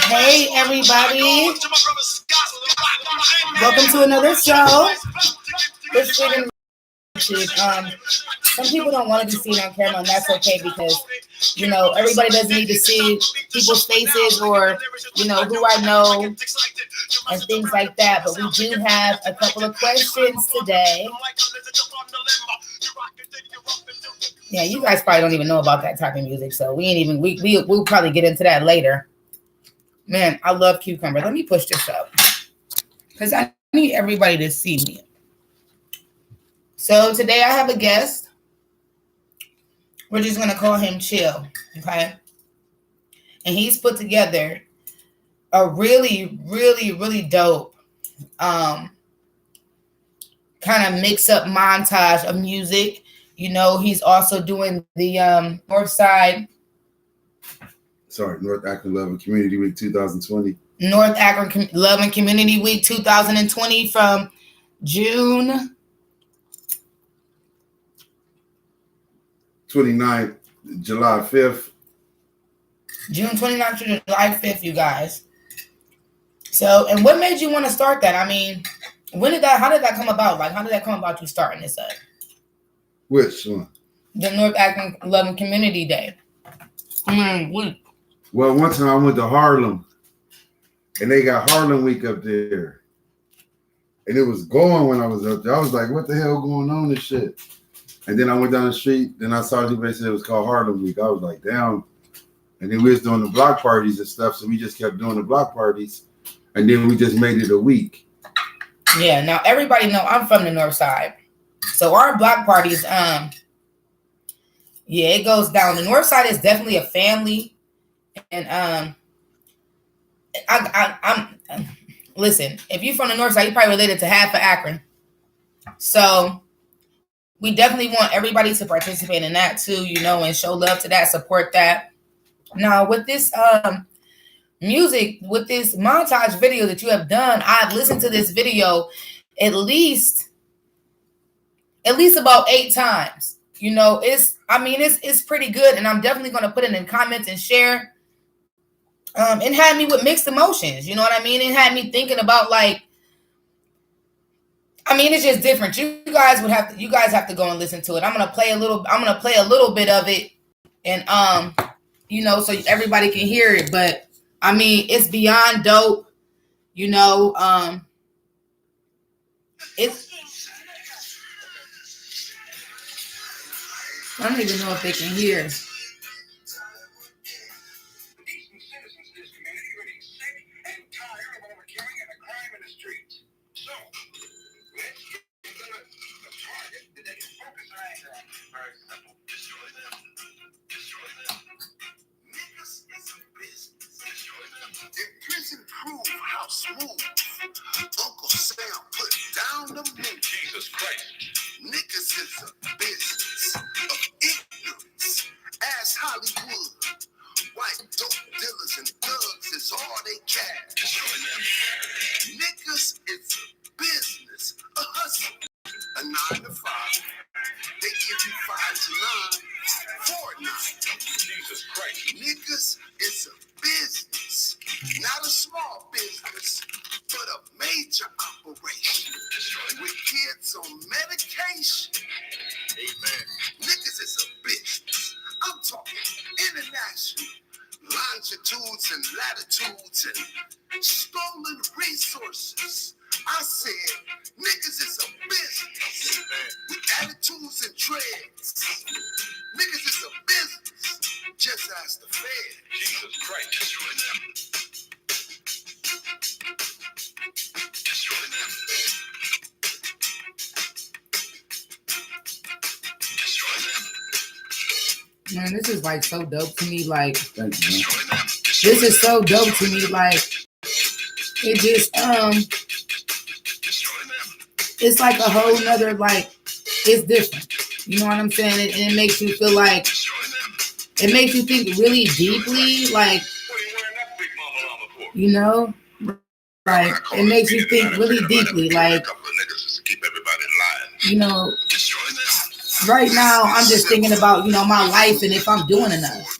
Hey everybody, welcome to another show. Some people don't want to be seen on camera, and that's okay because everybody doesn't need to see people's faces or who I know and things like that. But we do have a couple of questions today. Yeah, you guys probably don't even know about that type of music, so we'll probably get into that later. Man, I love cucumber. Let me push this up because I need everybody to see me. So today I have a guest. We're just gonna call him Chill, okay? And he's put together a really, really, really dope kind of mix-up montage of music. He's also doing the North Akron Love and Community Week 2020. North Akron Love and Community Week 2020 from June 29th, July 5th. June 29th to July 5th, you guys. So, and what made you want to start that? I mean, how did that come about? Like, how did that come about you starting this up? Which one? The North Akron Love and Community Day. Well, one time I went to Harlem, and they got Harlem Week up there. And it was going when I was up there. I was like, what the hell going on this shit? And then I went down the street, then I saw people said it was called Harlem Week. I was like, damn. And then we was doing the block parties and stuff, so we just kept doing the block parties. And then we just made it a week. Yeah, now everybody know I'm from the North Side. So our block parties, it goes down. The North Side is definitely a family. And I'm listen, if you're from the North Side, you're probably related to half of Akron. So we definitely want everybody to participate in that too, and show love to that, support that. Now with this music, with this montage video that you have done, I've listened to this video at least about 8 times. It's pretty good, and I'm definitely going to put it in comments and share. It had me with mixed emotions. You know what I mean? It had me thinking about it's just different. You guys have to go and listen to it. I'm gonna play a little bit of it, and so everybody can hear it. But it's beyond dope. I don't even know if they can hear. How smooth Uncle Sam put down the move. Jesus Christ. Niggas is a business of ignorance. As Hollywood, white dope dealers and thugs is all they cash. Niggas is a business, a hustle, a 9 to 5. They give you 5 to 9, 4 to 9. Jesus Christ. Niggas is a business, not a small business, but a major operation with kids on medication. Amen. Niggas is a business. I'm talking international longitudes and latitudes and stolen resources. I said niggas is a business with attitudes and dreads. Niggas is a business. Just ask the Fed. Jesus Christ. Destroy them. Destroy them. Destroy them. Man, this is so dope to me. Like, Thank you, man. this is so dope to me. Like, it just it's like a whole nother, it's different. You know what I'm saying? And it makes you feel like, it makes you think really deeply, right? It makes you think really deeply, right now I'm just thinking about, my life and if I'm doing enough.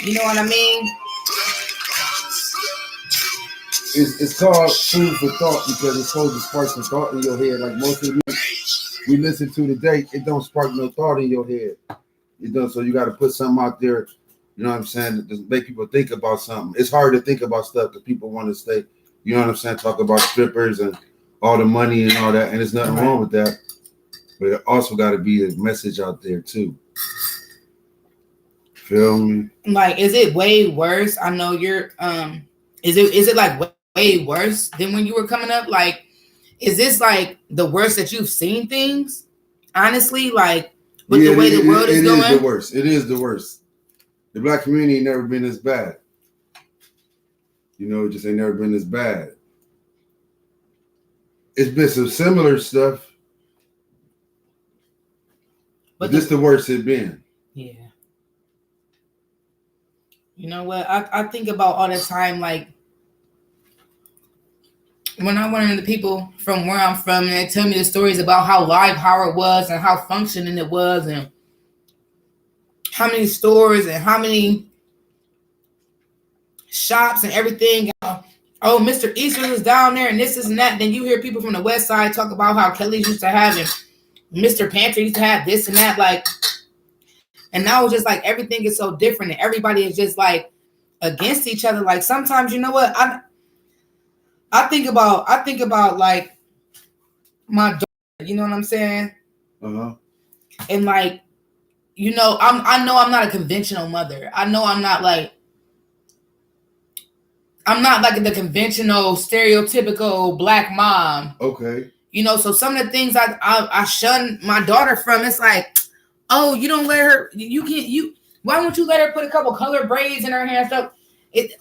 You know what I mean? It's called food for thought because it's supposed to spark some thought in your head. Like most of the music we listen to today, it don't spark no thought in your head. You know, so you got to put something out there. You know what I'm saying? To make people think about something. It's hard to think about stuff because people want to stay. You know what I'm saying? Talk about strippers and all the money and all that, and there's nothing wrong with that. But it also got to be a message out there too. Feel me? Like, is it way worse? I know you're. Is it like way worse than when you were coming up? Like, is this like the worst that you've seen things? Honestly, like with the way the world is going, it is the worst. It is the worst. The black community ain't never been this bad. You know, it just ain't never been this bad. It's been some similar stuff, but this the worst it's been. Yeah. You know what? I think about all the time, like when I run into people from where I'm from and they tell me the stories about how live Howard was and how functioning it was and how many stores and how many shops and everything. Oh, Mr. Easter was down there and this and that. Then you hear people from the West Side talk about how Kelly's used to have and Mr. Pantry used to have this and that. Like, and now it's just like everything is so different and everybody is just like against each other. Like sometimes, you know what? I think about like my daughter, you know what I'm saying? Uh-huh. And like, you know, I know I'm not a conventional mother. I know I'm not like the conventional stereotypical black mom. Okay. You know, so some of the things I shun my daughter from, it's like, oh, you don't let her, why won't you let her put a couple color braids in her hair and stuff?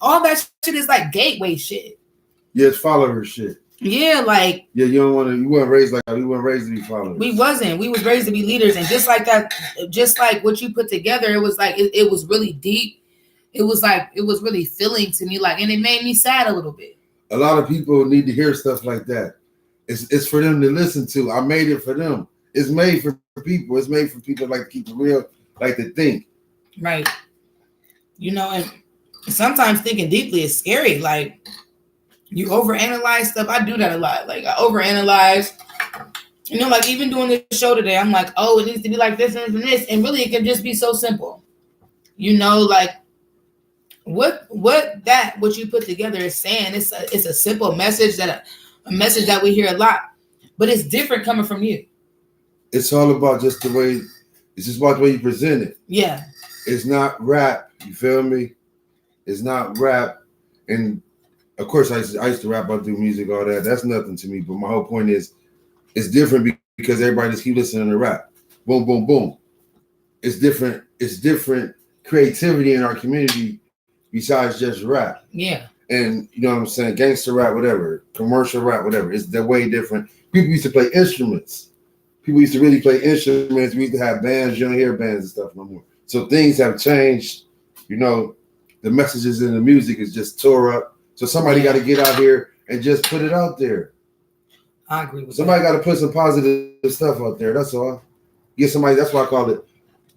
All that shit is like gateway shit. Yeah, it's follower shit. Yeah, like. Yeah, you weren't raised like that. We weren't raised to be followers. We wasn't. We was raised to be leaders. And just like that, just like what you put together, it was like, it was really deep. It was like, it was really filling to me. Like, and it made me sad a little bit. A lot of people need to hear stuff like that. It's for them to listen to. I made it for them. It's made for people. It's made for people like to keep it real, like to think. Right. You know, and sometimes thinking deeply is scary. Like, you overanalyze stuff. I do that a lot. Like, I overanalyze. You know, like even doing this show today, I'm like, oh, it needs to be like this and this. And really, it can just be so simple. You know, like what you put together is saying. It's a simple message a message that we hear a lot, but it's different coming from you. It's all about just the way. It's just about the way you present it. Yeah. It's not rap. You feel me? It's not rap. And of course, I used to rap, I do music, all that. That's nothing to me. But my whole point is, it's different because everybody just keep listening to rap. Boom, boom, boom. It's different. It's different creativity in our community besides just rap. Yeah. And you know what I'm saying? Gangster rap, whatever. Commercial rap, whatever. They're way different. People used to play instruments. People used to really play instruments. We used to have bands. You don't hear bands and stuff no more. So things have changed. You know, the messages in the music is just tore up. So somebody got to get out here and just put it out there. I agree with somebody got to put some positive stuff out there. That's all. Get somebody. That's why I call it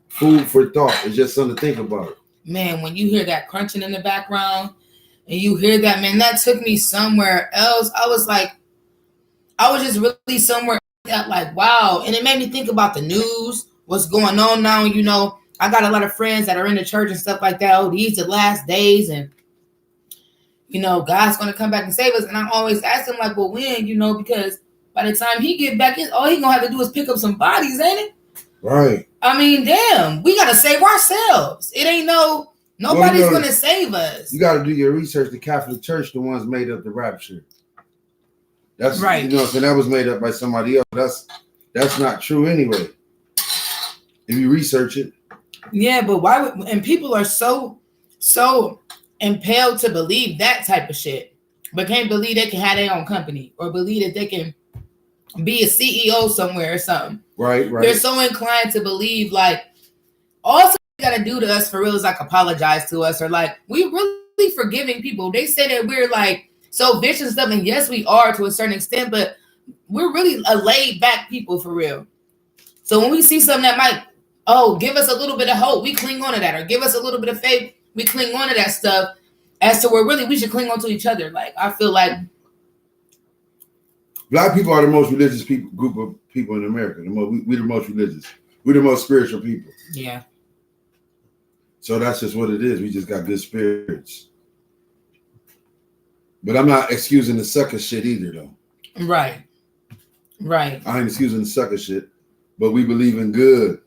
food for thought. It's just something to think about. Man, when you hear that crunching in the background and you hear that, man, that took me somewhere else. I was just really somewhere else, like, wow. And it made me think about the news, what's going on now. You know, I got a lot of friends that are in the church and stuff like that. Oh, these are the last days and, you know, God's going to come back and save us. And I always ask him, like, well, when, you know, because by the time he get back, all he going to have to do is pick up some bodies, ain't it? Right. I mean, damn, we got to save ourselves. It ain't nobody's going to save us. You got to do your research. The Catholic Church, the ones made up the rapture. That's right. You know, so that was made up by somebody else. That's not true anyway. If you research it. Yeah, but why would, and people are so impelled to believe that type of shit, but can't believe they can have their own company or believe that they can be a CEO somewhere or something. Right. They're so inclined to believe like all you got to do to us for real is like apologize to us or like we really forgiving people. They say that we're like so vicious and stuff, and yes, we are to a certain extent, but we're really a laid back people for real. So when we see something that might give us a little bit of hope, we cling on to that, or give us a little bit of faith, we cling on to that stuff as to where really we should cling on to each other. Like, I feel like Black people are the most religious group of people in America. We the most religious. We're the most spiritual people. Yeah. So that's just what it is. We just got good spirits. But I'm not excusing the sucker shit either, though. Right. Right. I ain't excusing the sucker shit, but we believe in good.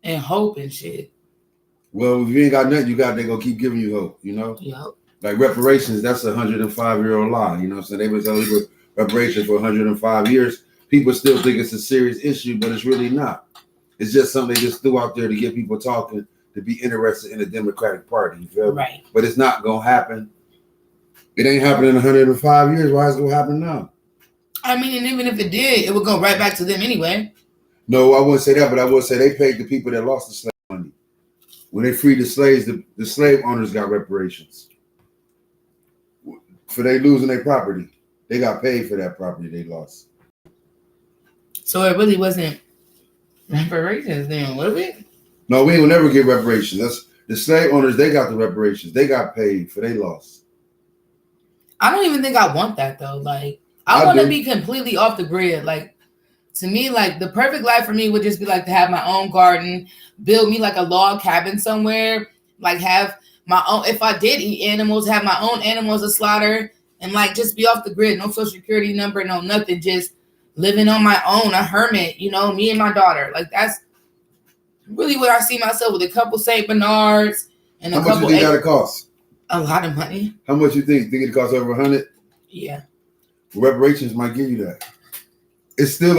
And hope and shit. Well, if you ain't got nothing, they gonna keep giving you hope, you know? Yep. Like reparations, that's a 105-year-old lie, you know what I'm saying? They was telling you reparations for 105 years. People still think it's a serious issue, but it's really not. It's just something they just threw out there to get people talking, to be interested in the Democratic Party, you feel me? Right. But it's not gonna happen. It ain't happening in 105 years. Why is it gonna happen now? I mean, and even if it did, it would go right back to them anyway. No, I wouldn't say that, but I would say they paid the people that lost the slave money. When they freed the slaves, the slave owners got reparations. For they losing their property. They got paid for that property they lost. So it really wasn't reparations then, was it? No, we will never get reparations. That's the slave owners, they got the reparations. They got paid for their loss. I don't even think I want that though. Like, I want to be completely off the grid. Like, to me, like, the perfect life for me would just be like to have my own garden, build me like a log cabin somewhere, like have my own, if I did eat animals, have my own animals to slaughter, and like just be off the grid, no social security number, no nothing, just living on my own, a hermit, you know, me and my daughter. Like, that's really what I see myself with a couple St. Bernards and a couple. How much you think that'll cost? A lot of money. How much you think? Think it costs over 100? Yeah. Reparations might give you that. It's still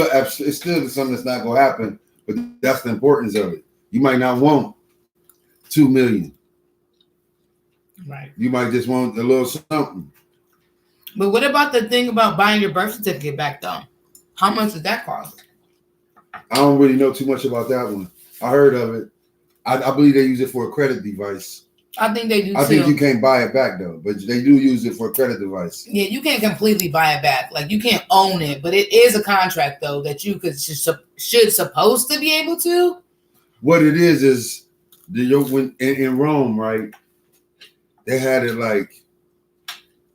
something that's not gonna happen, but that's the importance of it. You might not want $2 million. Right. You might just want a little something. But what about the thing about buying your birth certificate back though? How much does that cost? I don't really know too much about that one. I heard of it. I believe they use it for a credit device. I think they do too. I think you can't buy it back though, but they do use it for a credit device. Yeah, you can't completely buy it back. Like, you can't own it, but it is a contract though that you should supposed to be able to. What it is when in Rome, right? They had it like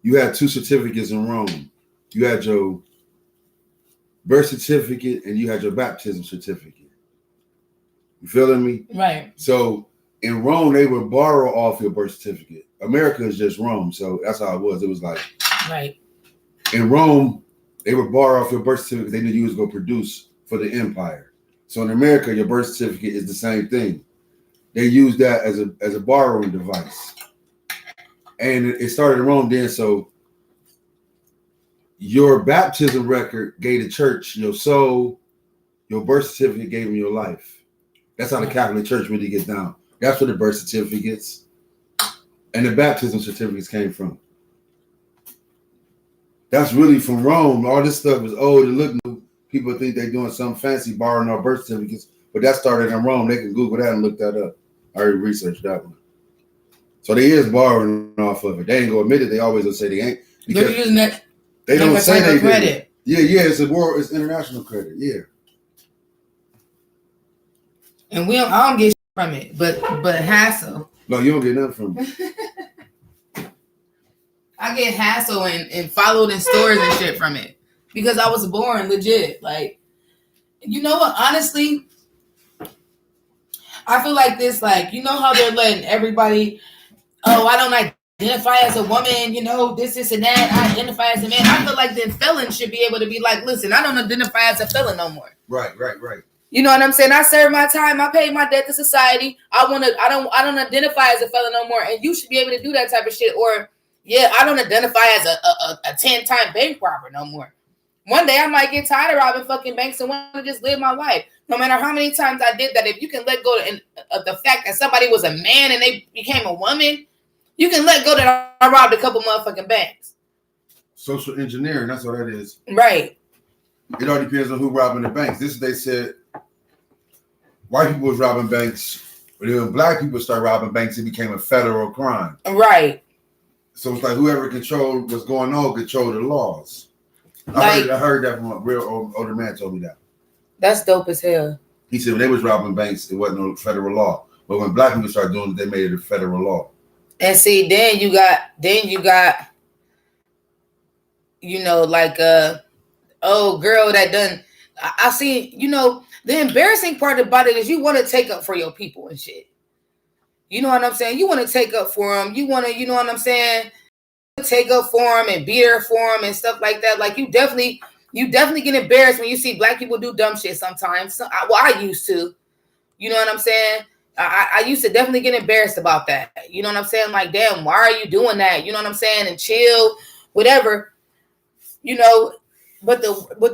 you had two certificates in Rome. You had your birth certificate and you had your baptism certificate. You feeling me? Right. So in Rome, they would borrow off your birth certificate. America is just Rome, so that's how it was. It was like, right. In Rome, they would borrow off your birth certificate. They knew you was going to produce for the empire. So in America, your birth certificate is the same thing. They use that as a borrowing device. And it started in Rome then, so your baptism record gave the church your soul, your birth certificate gave them your life. That's how the Catholic Church really gets down. That's where the birth certificates and the baptism certificates came from. That's really from Rome. All this stuff is old and look new. People think they're doing something fancy borrowing our birth certificates, but that started in Rome. They can Google that and look that up. I already researched that one. So they is borrowing off of it. They ain't gonna admit it. They always gonna say they ain't. They're using that. They don't say they credit. Yeah, it's it's international credit. Yeah. And I don't get from it, but hassle. No, you don't get nothing from it. I get hassle and followed in stores and shit from it because I was born legit. Like, you know what? Honestly, I feel like this. Like, you know how they're letting everybody. Oh, I don't identify as a woman. You know, this and that. I identify as a man. I feel like then felons should be able to be like, listen, I don't identify as a felon no more. Right. You know what I'm saying? I served my time. I paid my debt to society. I don't identify as a felon no more. And you should be able to do that type of shit. Or, yeah, I don't identify as a 10-time bank robber no more. One day I might get tired of robbing fucking banks and want to just live my life. No matter how many times I did that, if you can let go of the fact that somebody was a man and they became a woman, you can let go that I robbed a couple motherfucking banks. Social engineering, that's what that is. Right. It all depends on who robbing the banks. They said white people was robbing banks, but when black people start robbing banks, it became a federal crime. Right. So it's like whoever controlled what's going on controlled the laws. I heard that from a real older man told me that. That's dope as hell. He said when they was robbing banks, it wasn't no federal law. But when black people started doing it, they made it a federal law. And see, then you got, you know, like oh girl that done. I see, you know, the embarrassing part about it is you want to take up for your people and shit. You know what I'm saying? You want to take up for them. You want to, you know what I'm saying? Take up for them and be there for them and stuff like that. Like you definitely get embarrassed when you see black people do dumb shit sometimes. Well, I used to. You know what I'm saying? I used to definitely get embarrassed about that. You know what I'm saying? Like, damn, why are you doing that? You know what I'm saying? And chill, whatever. You know, but the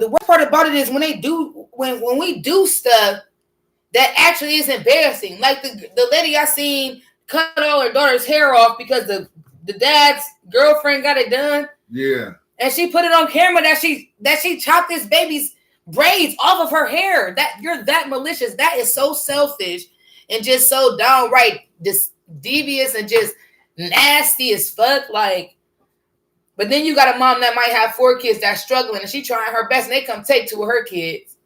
worst part about it is when we do stuff that actually is embarrassing. Like the lady I seen cut all her daughter's hair off because the dad's girlfriend got it done. Yeah. And she put it on camera that she chopped this baby's braids off of her hair. That you're that malicious. That is so selfish and just so downright devious and just nasty as fuck. Like, but then you got a mom that might have 4 kids that's struggling and she trying her best and they come take 2 of her kids.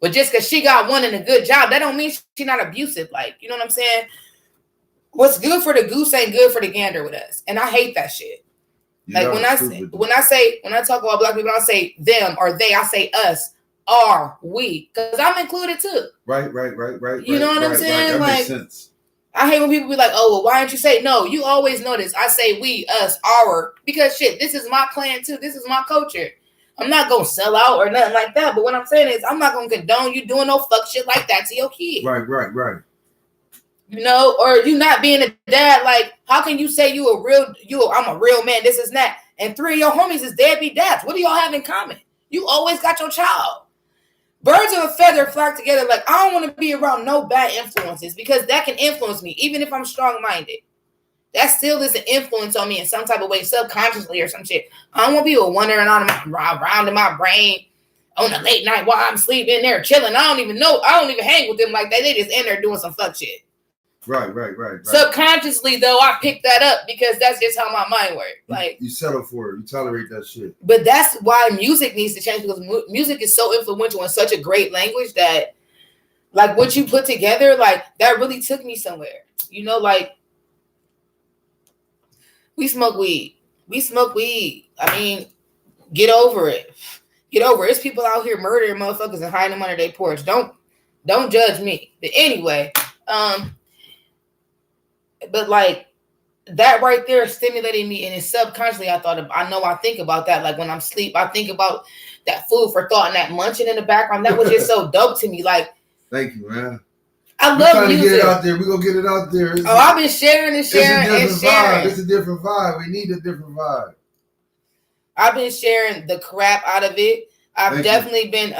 But just because she got one in a good job, that don't mean she's not abusive. Like, you know what I'm saying? What's good for the goose ain't good for the gander with us. And I hate that shit. Like when I talk about black people, I don't say them or they, I say us, are, we. Because I'm included too. Right. You know what I'm saying? That like, makes sense. I hate when people be like, oh, well, why don't you say no? You always know this. I say we, us, our, because shit, this is my clan too. This is my culture. I'm not going to sell out or nothing like that. But what I'm saying is I'm not going to condone you doing no fuck shit like that to your kid. Right. You know, or you not being a dad. Like, how can you say I'm a real man, this is that. And 3 of your homies is deadbeat dads. What do y'all have in common? You always got your child. Birds of a feather flock together. Like, I don't want to be around no bad influences because that can influence me, even if I'm strong-minded. That still is an influence on me in some type of way, subconsciously or some shit. I don't want people wandering around in my brain on a late night while I'm sleeping there chilling. I don't even hang with them like that. They just in there doing some fuck shit. Right. Subconsciously, though, I picked that up because that's just how my mind works. Like, you settle for it. You tolerate that shit. But that's why music needs to change because music is so influential and such a great language that, like, what you put together, like, that really took me somewhere. You know, like, we smoke weed. I mean, get over it. It's people out here murdering motherfuckers and hiding them under their porch. Don't judge me. But anyway, but like that right there stimulating me, and it's subconsciously I think about that. Like when I'm asleep, I think about that food for thought and that munching in the background. That was just so dope to me. Like, thank you, man. I love music. To get it out there. We're gonna get it out there. I've been sharing and sharing and sharing. It's a different vibe. We need a different vibe. I've been sharing the crap out of it. I've definitely been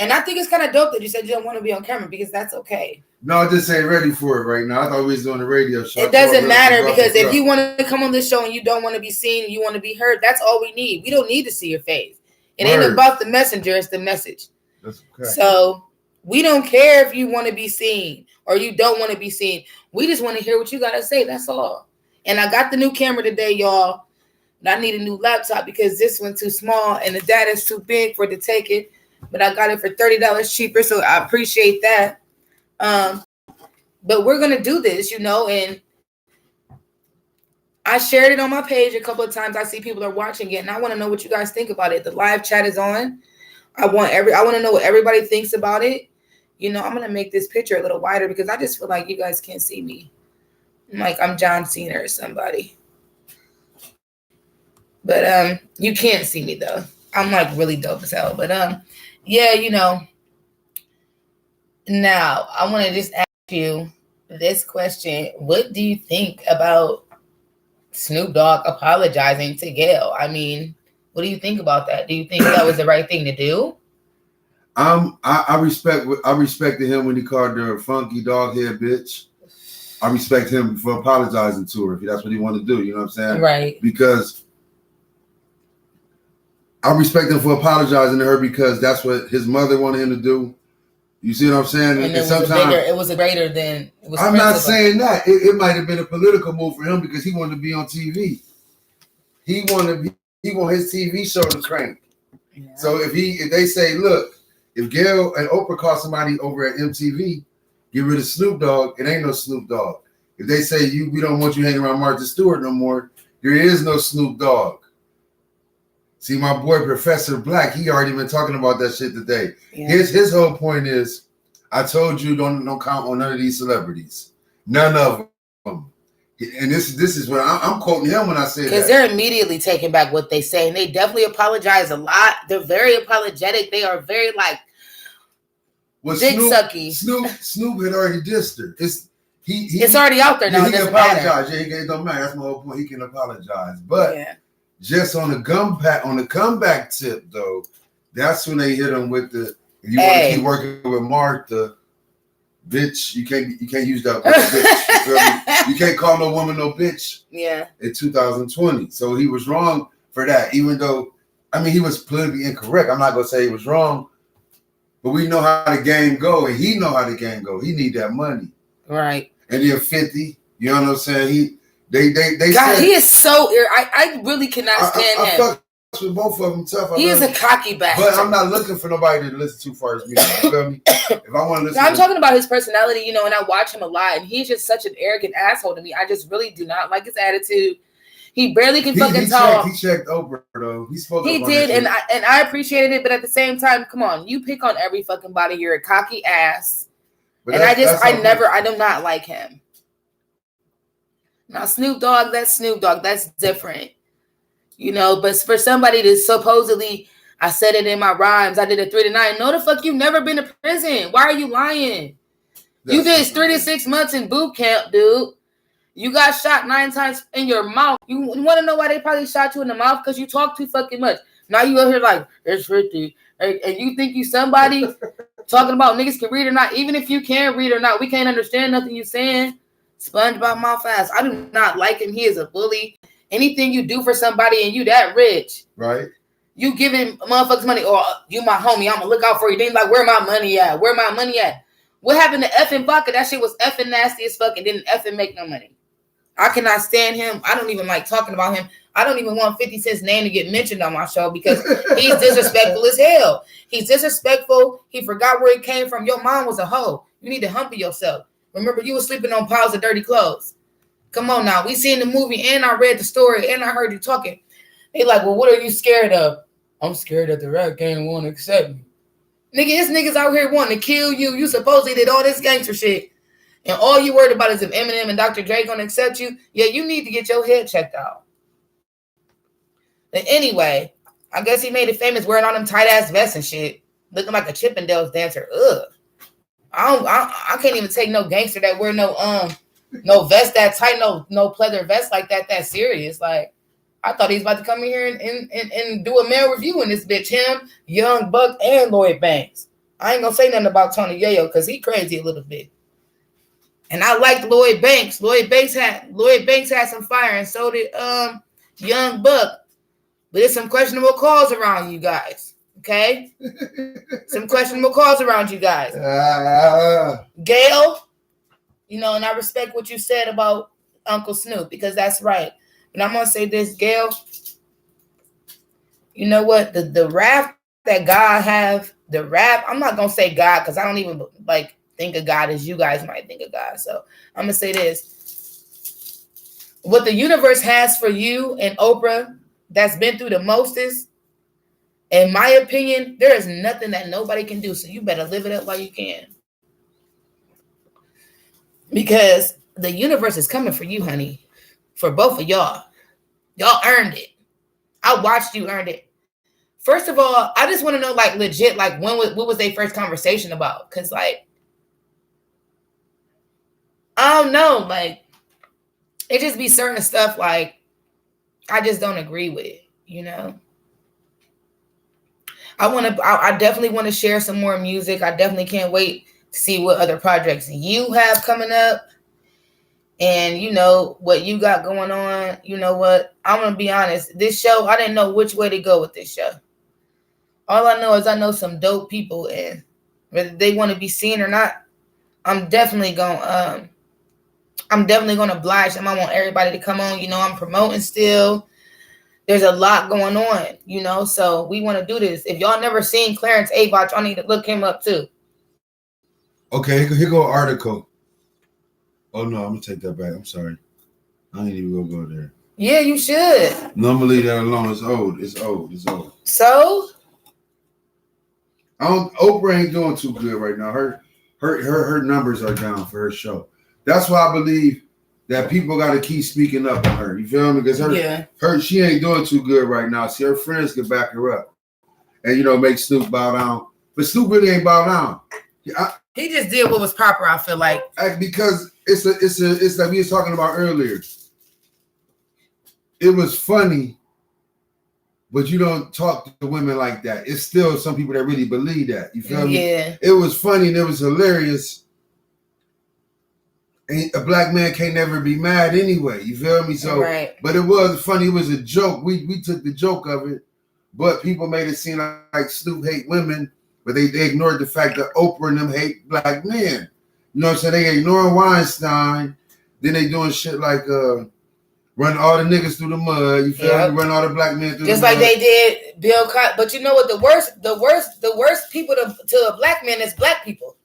and I think it's kind of dope that you said you don't want to be on camera because that's okay. No, I just ain't ready for it right now. I thought we was doing a radio show. It doesn't matter because if you want to come on this show and you don't want to be seen and you want to be heard, that's all we need. We don't need to see your face. It ain't about the messenger, it's the message. That's okay. So we don't care if you want to be seen or you don't want to be seen. We just want to hear what you got to say. That's all. And I got the new camera today, y'all. I need a new laptop because this one's too small and the data's too big for it to take it. But I got it for $30 cheaper, so I appreciate that. But we're gonna do this, you know, and I shared it on my page a couple of times. I see people are watching it, and I want to know what you guys think about it. The live chat is on. I want to know what everybody thinks about it. You know, I'm gonna make this picture a little wider because I just feel like you guys can't see me. Like I'm John Cena or somebody. But you can't see me though. I'm like really dope as hell. But yeah, you know. Now I want to just ask you this question. What do you think about Snoop Dogg apologizing to Gayle? I mean, what do you think about that? Do you think that was the right thing to do? I respected him when he called her a funky dog head bitch. I respect him for apologizing to her if that's what he wanted to do. You know what I'm saying? Right. Because I respect him for apologizing to her because that's what his mother wanted him to do. You see what I'm saying? And it was greater than. It was I'm not saying that. It might have been a political move for him because he wanted to be on TV. He want his TV show to crank. Yeah. So if they say, look, if Gayle and Oprah call somebody over at MTV Get rid of Snoop Dogg. It ain't no Snoop Dogg. If they say we don't want you hanging around Martha Stewart no more, there is no Snoop Dogg. See, my boy Professor Black, he already been talking about that shit today. Yeah. His whole point is, I told you don't count on none of these celebrities. None of them. And this is what I'm quoting him when I say that. Because they're immediately taking back what they say. And they definitely apologize a lot. They're very apologetic. They are very like dick sucky. Snoop had already dissed her. It's already out there now. He can apologize. Yeah, it don't matter. That's my whole point. He can apologize. But just on the comeback tip though, that's when they hit him with the if you want to keep working with Martha, bitch, you can't use that word, bitch. You can't call no woman no bitch. Yeah. In 2020. So he was wrong for that, even though he was politically incorrect. I'm not gonna say he was wrong, but we know how the game go, and he know how the game go. He need that money. Right. And they're 50. You know what I'm saying? They God, he is so I really cannot stand him. I fuck with both of them tough. He is a cocky bastard. But I'm not looking for nobody to listen to first. You feel me? If I want to listen, I'm talking about his personality, and I watch him a lot, and he's just such an arrogant asshole to me. I just really do not like his attitude. He barely can fucking talk. He checked Oprah though. He did, and I appreciated it. But at the same time, come on, you pick on every fucking body. You're a cocky ass, and I do not like him. Now Snoop Dogg, that's different. But for somebody to supposedly, I said it in my rhymes, I did a 3 to 9. No, the fuck, you've never been to prison. Why are you lying? You did 3 to 6 months in boot camp, dude. You got shot 9 times in your mouth. You want to know why they probably shot you in the mouth? Because you talk too fucking much. Now you over here like, it's 50. And you think you somebody talking about niggas can read or not. Even if you can read or not, we can't understand nothing you saying. SpongeBob mouth ass. I do not like him. He is a bully. Anything you do for somebody and you that rich, right? You giving motherfuckers money, or you my homie, I'm gonna look out for you. Then like, where my money at? Where my money at? What happened to effing Vodka? That shit was effing nasty as fuck and didn't effing make no money. I cannot stand him. I don't even like talking about him. I don't even want 50 Cent's name to get mentioned on my show because he's disrespectful as hell. He's disrespectful. He forgot where he came from. Your mom was a hoe. You need to humble yourself. Remember, you were sleeping on piles of dirty clothes. Come on now. We seen the movie and I read the story and I heard you talking. They like, well, what are you scared of? I'm scared that the rap gang won't accept me. Nigga, this niggas out here wanting to kill you. You supposedly did all this gangster shit. And all you worried about is if Eminem and Dr. Dre gonna accept you. Yeah, you need to get your head checked out. But anyway, I guess he made it famous wearing all them tight ass vests and shit. Looking like a Chippendales dancer. Ugh. I can't even take no gangster that wear no vest that tight, no pleather vest like that serious. Like, I thought he was about to come in here and do a male review in this bitch. Him, Young Buck, and Lloyd Banks. I ain't gonna say nothing about Tony Yayo because he crazy a little bit. And I liked Lloyd Banks. Lloyd Banks had some fire, and so did Young Buck. But there's some questionable calls around you guys. Okay? Some questionable calls around you guys. Gail, and I respect what you said about Uncle Snoop because that's right. And I'm gonna say this, Gail. You know what? The rap that God have, I'm not gonna say God because I don't even think of God as you guys might think of God. So I'm gonna say this. What the universe has for you and Oprah that's been through the mostest, in my opinion, there is nothing that nobody can do. So you better live it up while you can. Because the universe is coming for you, honey. For both of y'all. Y'all earned it. I watched you earn it. First of all, I just want to know, legit, what was their first conversation about? Because, I don't know. It just be certain stuff, I just don't agree with it, I definitely want to share some more music. I definitely can't wait to see what other projects you have coming up. And what you got going on. You know what? I'm going to be honest. This show, I didn't know which way to go with this show. All I know is I know some dope people, and whether they want to be seen or not, I'm definitely going to oblige them. I want everybody to come on. I'm promoting still. There's a lot going on, so we want to do this. If y'all never seen Clarence Avant, y'all need to look him up too. Okay, here go an article. Oh no, I'm gonna take that back. I'm sorry. I ain't even gonna go there. Yeah, you should. No, I'm gonna leave that alone. It's old. It's old. It's old. So Oprah ain't doing too good right now. Her numbers are down for her show. That's why I believe that people got to keep speaking up on her. You feel me? Because she ain't doing too good right now. See, her friends can back her up, and make Snoop bow down. But Snoop really ain't bow down. He just did what was proper. I feel like because it's like we was talking about earlier. It was funny. But you don't talk to women like that. It's still some people that really believe that. You feel me? Yeah. It was funny and it was hilarious. And a black man can't never be mad anyway. You feel me? So, right. But it was funny. It was a joke. We took the joke of it. But people made it seem like Snoop hate women. But they ignored the fact that Oprah and them hate black men. You know what I'm saying? They ignoring Weinstein. Then they doing shit like... run all the niggas through the mud. You feel me? Run all the black men through just the mud. Just like they did Bill Cosby. But you know what? The worst people to a black man is black people.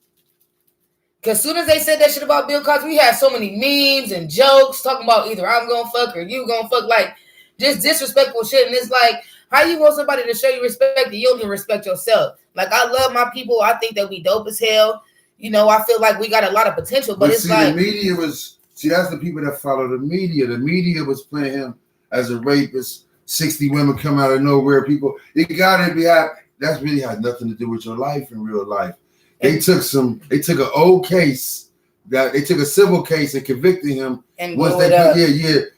Because as soon as they said that shit about Bill Cosby, we had so many memes and jokes talking about either I'm gonna fuck or you gonna fuck, like just disrespectful shit. And it's like, how you want somebody to show you respect and you don't even respect yourself? Like, I love my people. I think that we dope as hell. I feel like we got a lot of potential. But it's like the media was. See, that's the people that follow the media. The media was playing him as a rapist. 60 women come out of nowhere. People, it gotta be that really had nothing to do with your life in real life. They took an old case they took a civil case and convicted him. And once they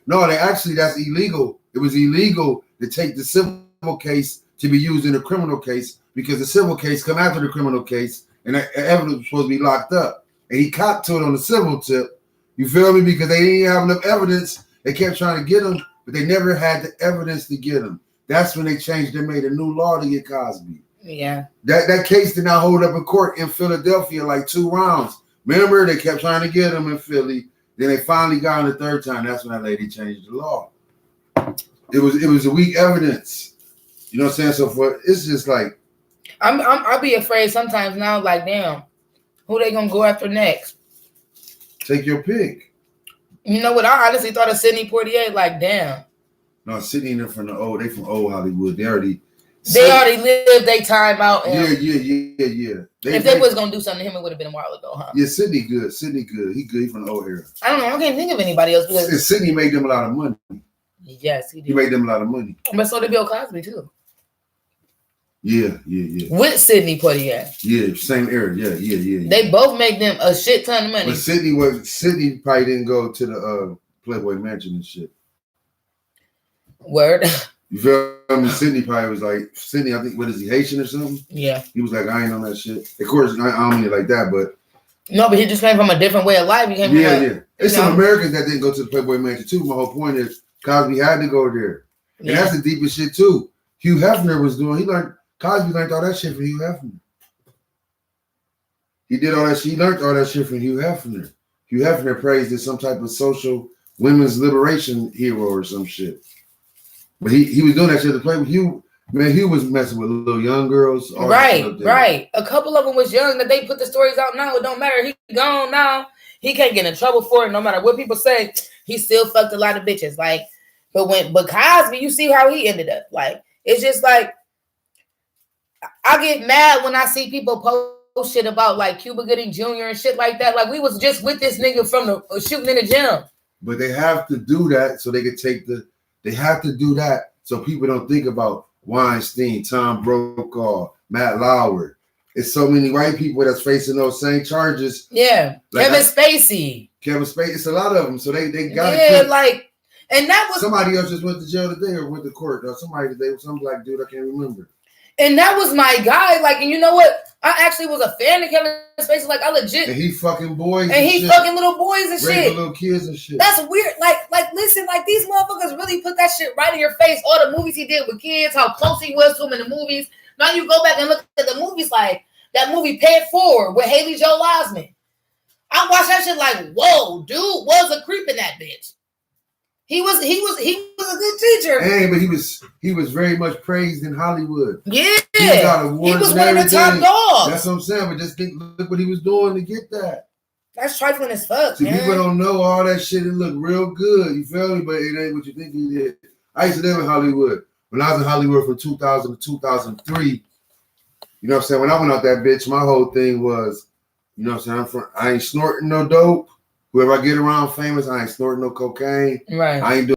No, that's illegal. It was illegal to take the civil case to be used in a criminal case because the civil case come after the criminal case and the evidence was supposed to be locked up. And he copped to it on the civil tip. You feel me? Because they didn't have enough evidence. They kept trying to get him, but they never had the evidence to get him. That's when they made a new law to get Cosby. Yeah. That case did not hold up in court in Philadelphia like 2 rounds. Remember, they kept trying to get him in Philly. Then they finally got him the 3rd time. That's when that lady changed the law. It was a weak evidence. You know what I'm saying? So it's just like I'll be afraid sometimes now, like, damn, who they gonna go after next? Take your pick. You know what? I honestly thought of Sidney Poitier. Like, damn. No, Sidney, they're from They from old Hollywood. They already lived their time out. Yeah. If they was gonna do something to him, it would have been a while ago, huh? Yeah, Sidney good. He good. He from the old era. I don't know. I can't think of anybody else because Sidney made them a lot of money. Yes, he did. He made them a lot of money. But so did Bill Cosby too. Yeah. With Sidney Poitier. Yeah, same era. Yeah. They both make them a shit ton of money. But Sidney probably didn't go to the Playboy Mansion and shit. Word. You feel me? Sidney probably was like, I think, what is he, Haitian or something? Yeah. He was like, I ain't on that shit. Of course, I don't mean it like that, but. No, but he just came from a different way of life. He came from yeah. There's some Americans that didn't go to the Playboy Mansion too. My whole point is Cosby had to go there. And that's the deepest shit too. Hugh Hefner was doing, Cosby learned all that shit from Hugh Hefner. He did all that shit. He learned all that shit from Hugh Hefner. Hugh Hefner praised as some type of social women's liberation hero or some shit. But he was doing that shit to play with Hugh. Man, Hugh was messing with little young girls. Right. A couple of them was young that they put the stories out now. It don't matter. He gone now. He can't get in trouble for it. No matter what people say, he still fucked a lot of bitches. Like, but Cosby, you see how he ended up. Like, it's just like, I get mad when I see people post shit about like Cuba Gooding Jr. and shit like that. Like, we was just with this nigga from the shooting in the gym. But they have to do that so they can they have to do that so people don't think about Weinstein, Tom Brokaw, Matt Lauer. It's so many white people that's facing those same charges. Yeah. Like Kevin Spacey. It's a lot of them. So they got to. Yeah, like, and that was. Somebody else just went to jail today or went to court. Or somebody today, some black dude, I can't remember. And that was my guy. Like, and you know what? I actually was a fan of Kevin Spacey. Like, I legit. And he fucking boys. And he fucking little boys and shit. Little kids and shit. That's weird. Like, listen, like, these motherfuckers really put that shit right in your face. All the movies he did with kids, how close he was to them in the movies. Now you go back and look at the movies, like that movie Pay It Forward with Haley Joel Osment. I watched that shit like, whoa, dude was a creep in that bitch. He was a good teacher. Hey, but he was very much praised in Hollywood. Yeah. He got awards. He was one of the top dogs. That's what I'm saying. But just look what he was doing to get that. That's trifling as fuck. See, man. people don't know all that shit. It look real good. You feel me? But it ain't what you think it is. I used to live in Hollywood. When I was in Hollywood from 2000 to 2003, you know what I'm saying? When I went out that bitch, my whole thing was, you know what I'm saying? I ain't snorting no dope. Whoever I get around famous, I ain't snorting no cocaine. Right. I ain't doing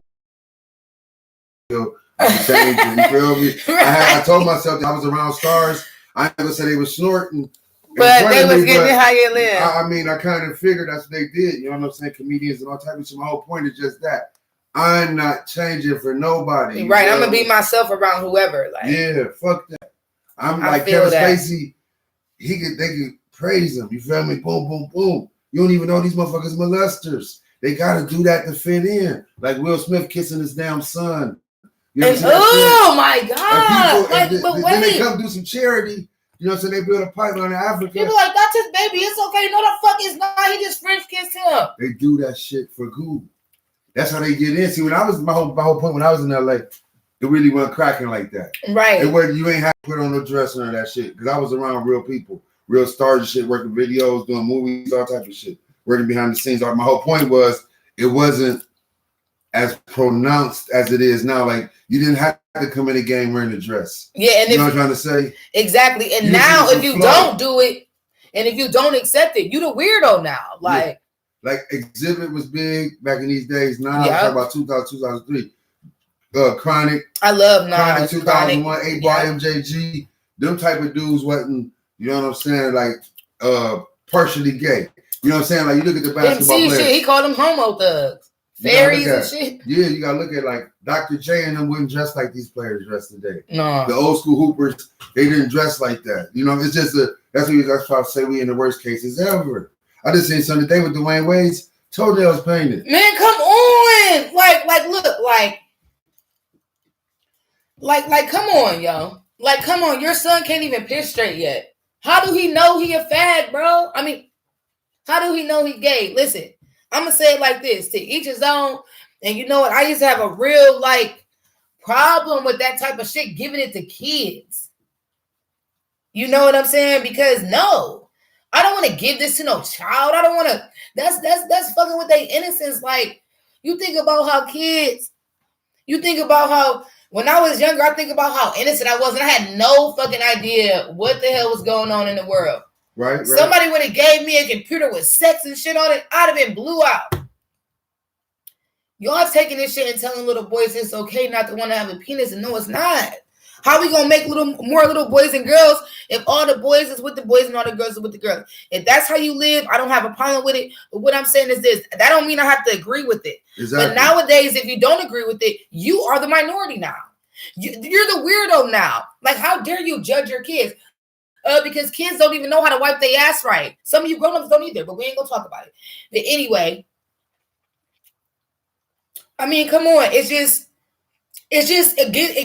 you feel me? Right. I told myself that I was around stars. I ain't gonna say they was snorting. But they was getting how you live. I mean, I kind of figured that's what they did. You know what I'm saying? Comedians and all type of shit. My whole point is just that. I'm not changing for nobody. Right. I'm gonna be myself around whoever. Like, yeah, fuck that. I'm like Kevin Spacey. They could praise him. You feel me? Boom, boom, boom. You don't even know these motherfuckers molesters. They gotta do that to fit in. Like Will Smith kissing his damn son. You know oh my God! Then they come do some charity. You know what I'm saying? They build a pipeline in Africa. People like, that's his baby. It's okay. No, the fuck is not. He just French kissed him. They do that shit for Google. That's how they get in. See, when I was my whole point when I was in LA, it really wasn't cracking like that. Right. It wasn't. You ain't have to put on no dress or that shit because I was around real people, real stars and shit, working videos, doing movies, all type of shit, working behind the scenes. My whole point was it wasn't as pronounced as it is now. Like you didn't have to come in the game wearing a dress. Yeah, and you know what I'm trying to say? Exactly. And now if you don't do it, and if you don't accept it, you the weirdo now. Like Exhibit was big back in these days. Now I'm talking about 2000, 2003. Chronic. I love Nas. Chronic 2001, 8 Ball MJG. Them type of dudes wasn't, you know what I'm saying, like partially gay. You know what I'm saying? Like you look at the basketball players. Shit, he called them homo thugs. Fairies and shit. Yeah, you gotta look at like Dr. J and them wouldn't dress like these players dress today. No. The old school hoopers, they didn't dress like that. You know, it's just that's why I say we in the worst cases ever. I just seen something today with Dwayne Wade's toenails painted. Man, come on. Like, come on, yo. Like, come on. Your son can't even pitch straight yet. How do he know he a fag, bro? I mean, how do he know he gay? Listen, I'm going to say it like this. To each his own. And you know what? I used to have a real, problem with that type of shit, giving it to kids. You know what I'm saying? Because, no. I don't want to give this to no child. I don't want to. That's fucking with their innocence. Like, you think about how kids. You think about how when I was younger, I think about how innocent I was, and I had no fucking idea what the hell was going on in the world. Right. Somebody would have gave me a computer with sex and shit on it, I'd have been blew out. Y'all taking this shit and telling little boys it's okay not to want to have a penis, and no, it's not. How we gonna make more little boys and girls if all the boys is with the boys and all the girls are with the girls? If that's how you live, I don't have a problem with it. But what I'm saying is this: that don't mean I have to agree with it. Exactly. But nowadays, if you don't agree with it, you are the minority now. You're the weirdo now. Like, how dare you judge your kids? Because kids don't even know how to wipe their ass right. Some of you grown-ups don't either, but we ain't gonna talk about it. But anyway, I mean, come on, it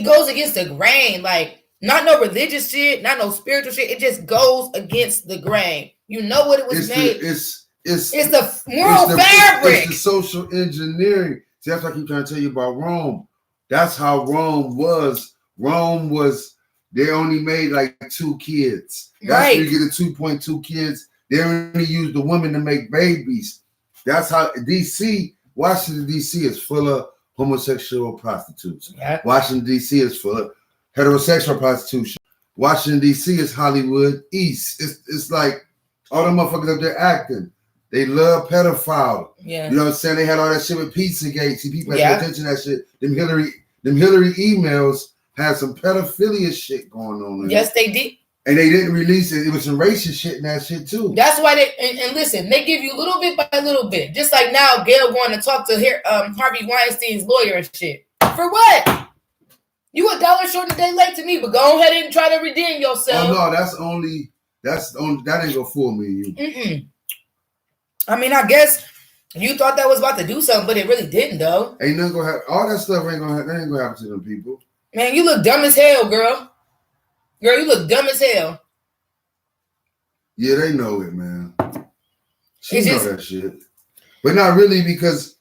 goes against the grain. Like, not no religious shit, not no spiritual shit. It just goes against the grain. You know what it was made. It's the moral fabric. It's the social engineering. See, that's what I keep trying to tell you about Rome. That's how Rome was. They only made like 2 kids. That's where you get the 2.2 kids. They only use the women to make babies. That's how Washington, D.C. is full of homosexual prostitutes. Yeah. Washington, D.C. is full of heterosexual prostitution. Washington, D.C. is Hollywood East. It's like all the motherfuckers up there acting. They love pedophile. Yeah. You know what I'm saying? They had all that shit with Pizzagate. See, people pay attention to that shit. Them Hillary emails had some pedophilia shit going on. Yes, they did. And they didn't release it. It was some racist shit in that shit too. That's why and listen, they give you little bit by little bit. Just like now, Gail going to talk to Harvey Weinstein's lawyer and shit. For what? You $1 short a day late to me, but go ahead and try to redeem yourself. Oh no, that ain't gonna fool me. Mm-mm. I mean, I guess you thought that was about to do something, but it really didn't, though. Ain't nothing gonna happen. All that stuff ain't gonna happen to them people. Man, you look dumb as hell, girl. Girl, you look dumb as hell. Yeah, they know it, man. She know that shit. But not really, because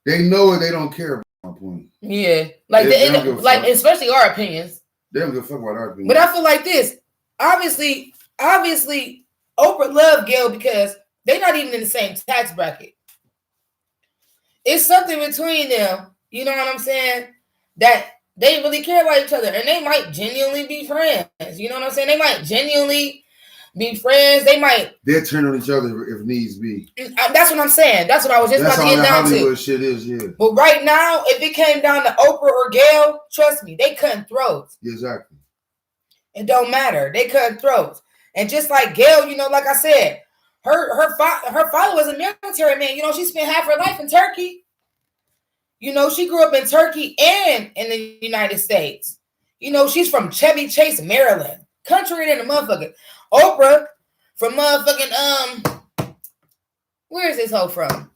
they know it, they don't care. point. Yeah, like especially our opinions. They don't give a fuck about our opinions. But I feel like this. Obviously, Oprah loved Gail because they're not even in the same tax bracket. It's something between them. You know what I'm saying? That they really care about each other, and they might genuinely be friends. You know what I'm saying? They might genuinely be friends. They'll turn on each other if needs be. That's what I'm saying. That's what I was just about to get down to. Hollywood shit is, yeah. But right now, if it came down to Oprah or Gail, trust me, they cutting throats. Exactly. It don't matter. They cutting throats. And just like Gail, you know, like I said, her father was a military man. You know, she spent half her life in Turkey. You know, she grew up in Turkey and in the United States. You know, she's from Chevy Chase, Maryland. Country than a motherfucker. Oprah from motherfucking where is this hoe from?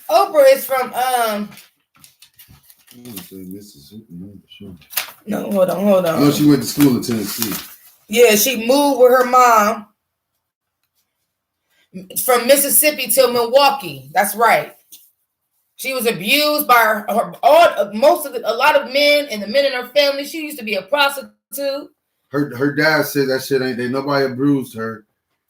Oprah is from Mississippi, sure. No, hold on. I know she went to school in Tennessee. Yeah, she moved with her mom from Mississippi to Milwaukee. That's right. She was abused by a lot of men and the men in her family. She used to be a prostitute. Her dad said that shit ain't nobody abused her.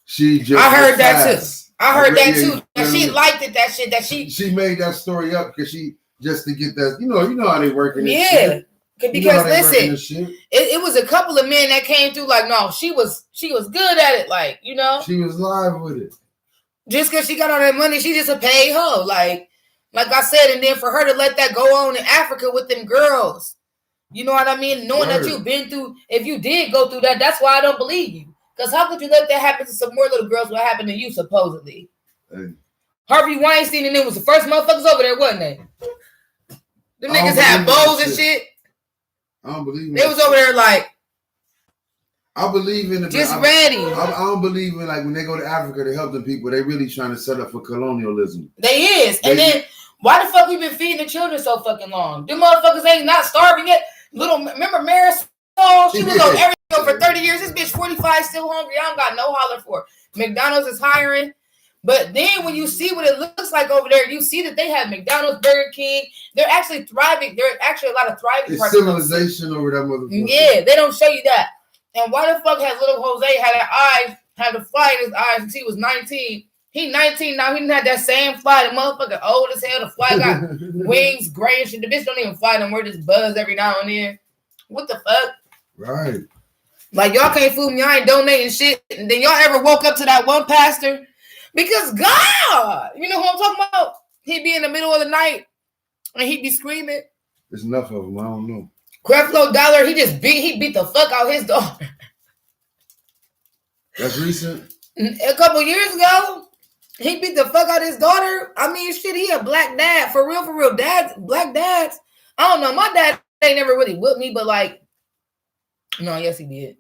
She just I heard that too. I heard that too. And she liked it, that shit. That she made that story up because she just to get that. You know how they working. Yeah. Shit. Because listen, it was a couple of men that came through like, no, she was good at it, like, you know. She was live with it. Just because she got all that money, she just a paid hoe. Like I said, and then for her to let that go on in Africa with them girls, you know what I mean? Knowing that you've been through, if you did go through that, that's why I don't believe you. Because how could you let that happen to some more little girls? What happened to you, supposedly? Hey. Harvey Weinstein and them was the first motherfuckers over there, wasn't they? Them niggas had bows and shit. I don't believe in they was over there like. I believe in it. Ready. I don't believe in like when they go to Africa to help them people, they really trying to set up for colonialism. And then why the fuck we been feeding the children so fucking long? Them motherfuckers ain't not starving yet. Remember Marisol? She was on everything for 30 years. This bitch 45 still hungry. I don't got no holler for her. McDonald's is hiring. But then when you see what it looks like over there, you see that they have McDonald's, Burger King. They're actually thriving. There are actually a lot of thriving parts. Civilization over that motherfucker. Yeah, they don't show you that. And why the fuck has little Jose had a fly in his eyes since he was 19? He 19 now. He didn't have that same fly. The motherfucker old as hell. The fly got wings, gray and shit. The bitch don't even fly no more. Just buzz every now and then. What the fuck? Right. Like, y'all can't fool me. I ain't donating shit. And then y'all ever woke up to that one pastor? Because God, you know who I'm talking about? He'd be in the middle of the night and he'd be screaming. There's enough of them. I don't know. Creflo Dollar, he beat the fuck out his daughter. That's recent? A couple years ago, he beat the fuck out his daughter. I mean, shit, he a black dad. For real. Black dads. I don't know. My dad ain't never really whipped me, but like, no, yes, he did.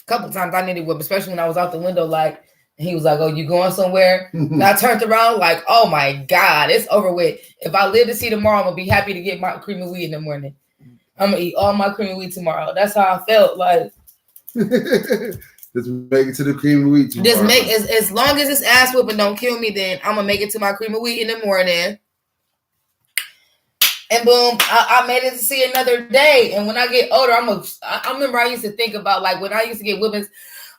A couple times I needed whip, especially when I was out the window, like, and he was like, oh, you going somewhere? And I turned around like, oh my God, it's over with. If I live to see tomorrow, I'm going to be happy to get my cream of wheat in the morning. I'm going to eat all my cream of wheat tomorrow. That's how I felt. Like, just make it to the cream of wheat tomorrow. Just make, as long as this ass whooping don't kill me, then I'm going to make it to my cream of wheat in the morning. And boom, I made it to see another day. And when I get older, I remember I used to think about, like, when I used to get whippings,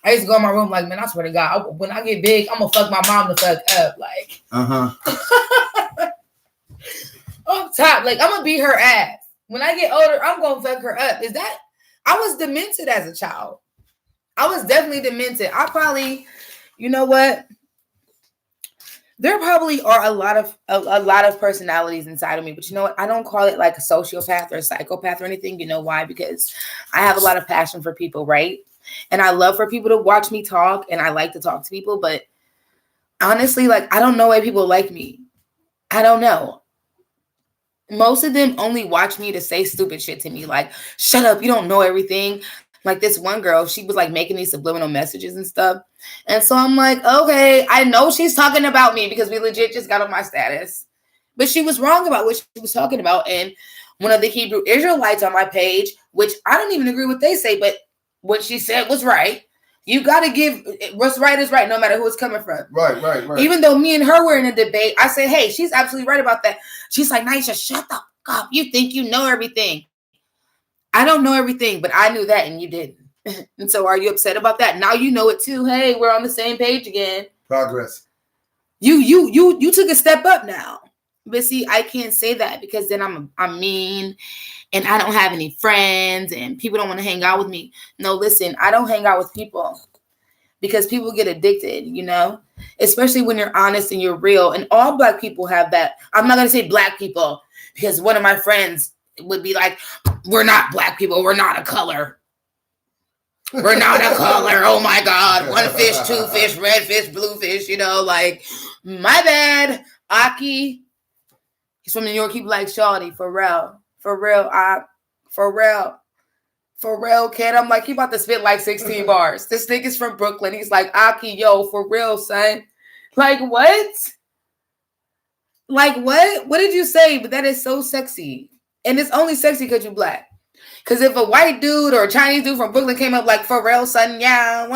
I used to go in my room like, man, I swear to God, when I get big, I'm going to fuck my mom the fuck up. Like, on top, like, I'm going to beat her ass. When I get older, I'm going to fuck her up. I was demented as a child. I was definitely demented. I probably, you know what? There probably are a lot of personalities inside of me, but you know what? I don't call it like a sociopath or a psychopath or anything. You know why? Because I have a lot of passion for people, right? And I love for people to watch me talk, and I like to talk to people, but honestly, like, I don't know why people like me. I don't know. Most of them only watch me to say stupid shit to me, like, shut up, you don't know everything. Like this one girl, she was like making these subliminal messages and stuff. And so I'm like, okay, I know she's talking about me because we legit just got on my status. But she was wrong about what she was talking about. And one of the Hebrew Israelites on my page, which I don't even agree with what they say, but what she said was right. You got to give what's right is right, no matter who it's coming from. Right. Even though me and her were in a debate, I said, hey, she's absolutely right about that. She's like, Naisha, shut the fuck up. You think you know everything. I don't know everything, but I knew that and you didn't. And so are you upset about that? Now you know it too. Hey, we're on the same page again. Progress. You took a step up now. But see, I can't say that because then I'm mean and I don't have any friends and people don't want to hang out with me. No, listen, I don't hang out with people because people get addicted, you know, especially when you're honest and you're real. And all Black people have that. I'm not going to say Black people because one of my friends would be like, we're not Black people. We're not a color. We're not a color. Oh my God. 1 fish, 2 fish, red fish, blue fish, you know, like, my bad. Aki. He's from New York. He be like, Shawty, for real. For real. For real, kid. I'm like, he about to spit like 16 bars. This nigga's from Brooklyn. He's like, Aki, yo, for real, son. Like, what? Like, what? What did you say? But that is so sexy. And it's only sexy because you're Black. Because if a white dude or a Chinese dude from Brooklyn came up like, for real, son, yeah,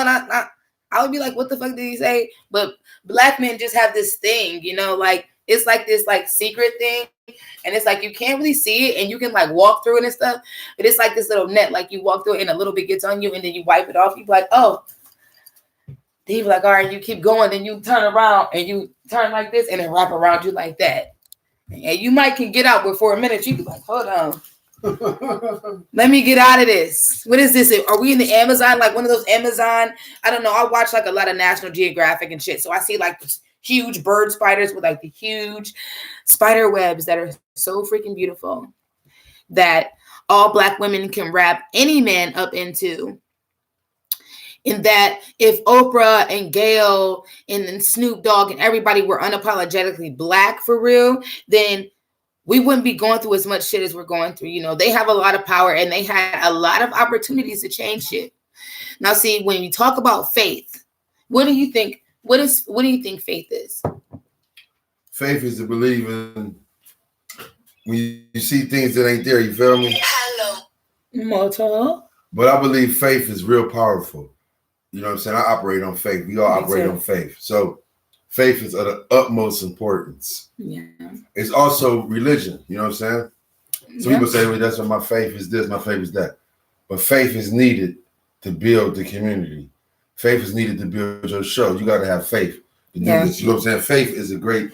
I would be like, what the fuck did he say? But Black men just have this thing, you know, like, it's like this like secret thing. And it's like, you can't really see it and you can like walk through it and stuff. But it's like this little net, like you walk through it and a little bit gets on you and then you wipe it off. You be like, oh. Then you be like, all right, you keep going. Then you turn around and you turn like this and then wrap around you like that. And you might can get out, but for a minute, you be like, hold on. Let me get out of this. What is this? Are we in the Amazon? Like one of those Amazon? I don't know. I watch like a lot of National Geographic and shit. So I see like huge bird spiders with like the huge spider webs that are so freaking beautiful that all Black women can wrap any man up into. And that if Oprah and Gayle and then Snoop Dogg and everybody were unapologetically Black for real, then we wouldn't be going through as much shit as we're going through. You know, they have a lot of power and they had a lot of opportunities to change shit. Now, see, when you talk about faith, what do you think? What do you think faith is? Faith is to believe in when you see things that ain't there. You feel me? Hello, Moto. But I believe faith is real powerful. You know what I'm saying? I operate on faith. We all operate on faith. So faith is of the utmost importance. Yeah. It's also religion. You know what I'm saying? So people say, well, that's what my faith is this, my faith is that. But faith is needed to build the community. Faith is needed to build your show. You got to have faith to do this. You know what I'm saying? Faith is a great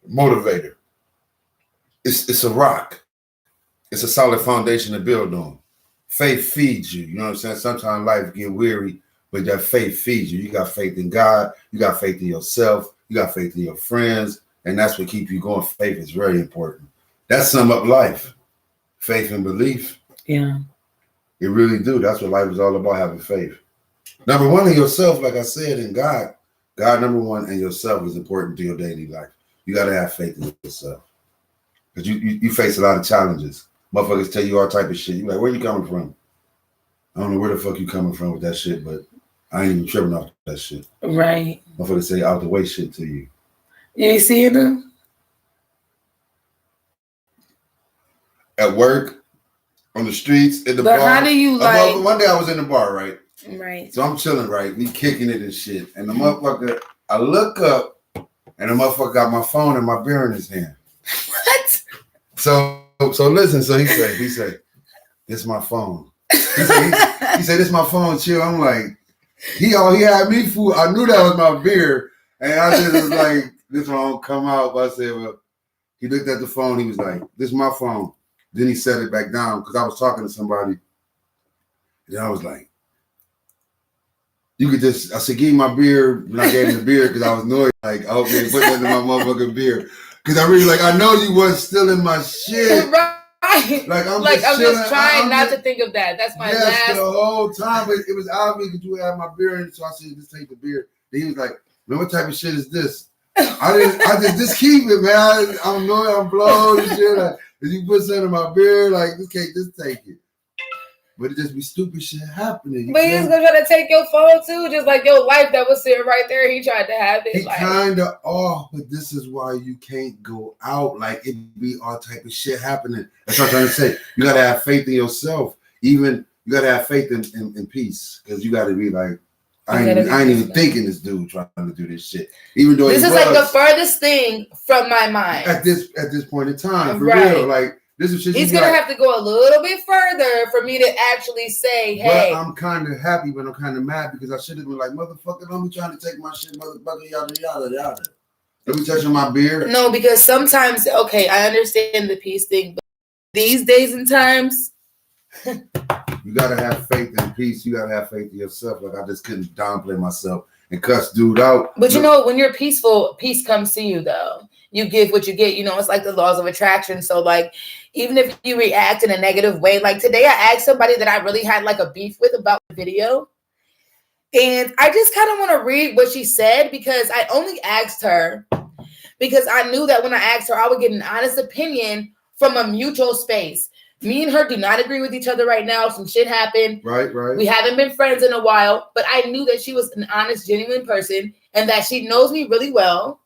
motivator. It's a rock. It's a solid foundation to build on. Faith feeds you. You know what I'm saying? Sometimes life get weary, but that faith feeds you. You got faith in God. You got faith in yourself. You got faith in your friends. And that's what keeps you going. Faith is very important. That sum up life. Faith and belief. Yeah. It really do. That's what life is all about, having faith. Number one in yourself, like I said, in God. God, number one, and yourself is important to your daily life. You got to have faith in yourself. Because you face a lot of challenges. Motherfuckers tell you all type of shit. You like, where you coming from? I don't know where the fuck you coming from with that shit, but I ain't even tripping off that shit. Right. Motherfuckers say out the way shit to you. You ain't seeing them? At work, on the streets, in the bar. But how do you like... One day I was in the bar, right? Right. So I'm chilling, right? We kicking it and shit. And the motherfucker, I look up, and the motherfucker got my phone and my beer in his hand. What? So listen. So he said, this my phone. He said, this my phone, chill. I'm like, he had me fooled. I knew that was my beer. And I just was like, this one won't come out. But I said, well, he looked at the phone. He was like, this is my phone. Then he set it back down because I was talking to somebody. And I was like, you could just, I said, give me my beer. And I gave him the beer because I was annoyed. Like, I hope you didn't put that in my motherfucking beer. Because I really, like, I know you wasn't stealing my shit. Right. Like, I'm just trying not to think of that. That's my last. The whole time. But it was obvious that you had my beer in. So I said, just take the beer. Then he was like, man, what type of shit is this? I just keep it, man. I'm annoyed. I'm blown and shit. Like, if you put something in my beer, like, just take it. But it just be stupid shit happening. But he's gonna try to take your phone too, just like your life that was sitting right there. He tried to have it. He kind of off, but this is why you can't go out. Like, it be all type of shit happening. That's what I'm trying to say. You gotta have faith in yourself. Even you gotta have faith in peace, because you gotta be like, I ain't even thinking this dude trying to do this shit. Even though this is like the furthest thing from my mind at this point in time, for real. Like, This is shit. He's gonna have to go a little bit further for me to actually say, "Hey." But I'm kind of happy, but I'm kind of mad because I should have been like, "Motherfucker, don't be trying to take my shit, motherfucker, yada yada yada." Let me touch on my beard. No, because sometimes, okay, I understand the peace thing, but these days and times, you gotta have faith in peace. You gotta have faith in yourself. Like I just couldn't downplay myself and cuss dude out. But you know, when you're peaceful, peace comes to you though. You give what you get. You know, it's like the laws of attraction. So like, even if you react in a negative way, like today I asked somebody that I really had like a beef with about the video. And I just kind of want to read what she said because I only asked her because I knew that when I asked her, I would get an honest opinion from a mutual space. Me and her do not agree with each other right now. Some shit happened. Right. We haven't been friends in a while, but I knew that she was an honest, genuine person and that she knows me really well.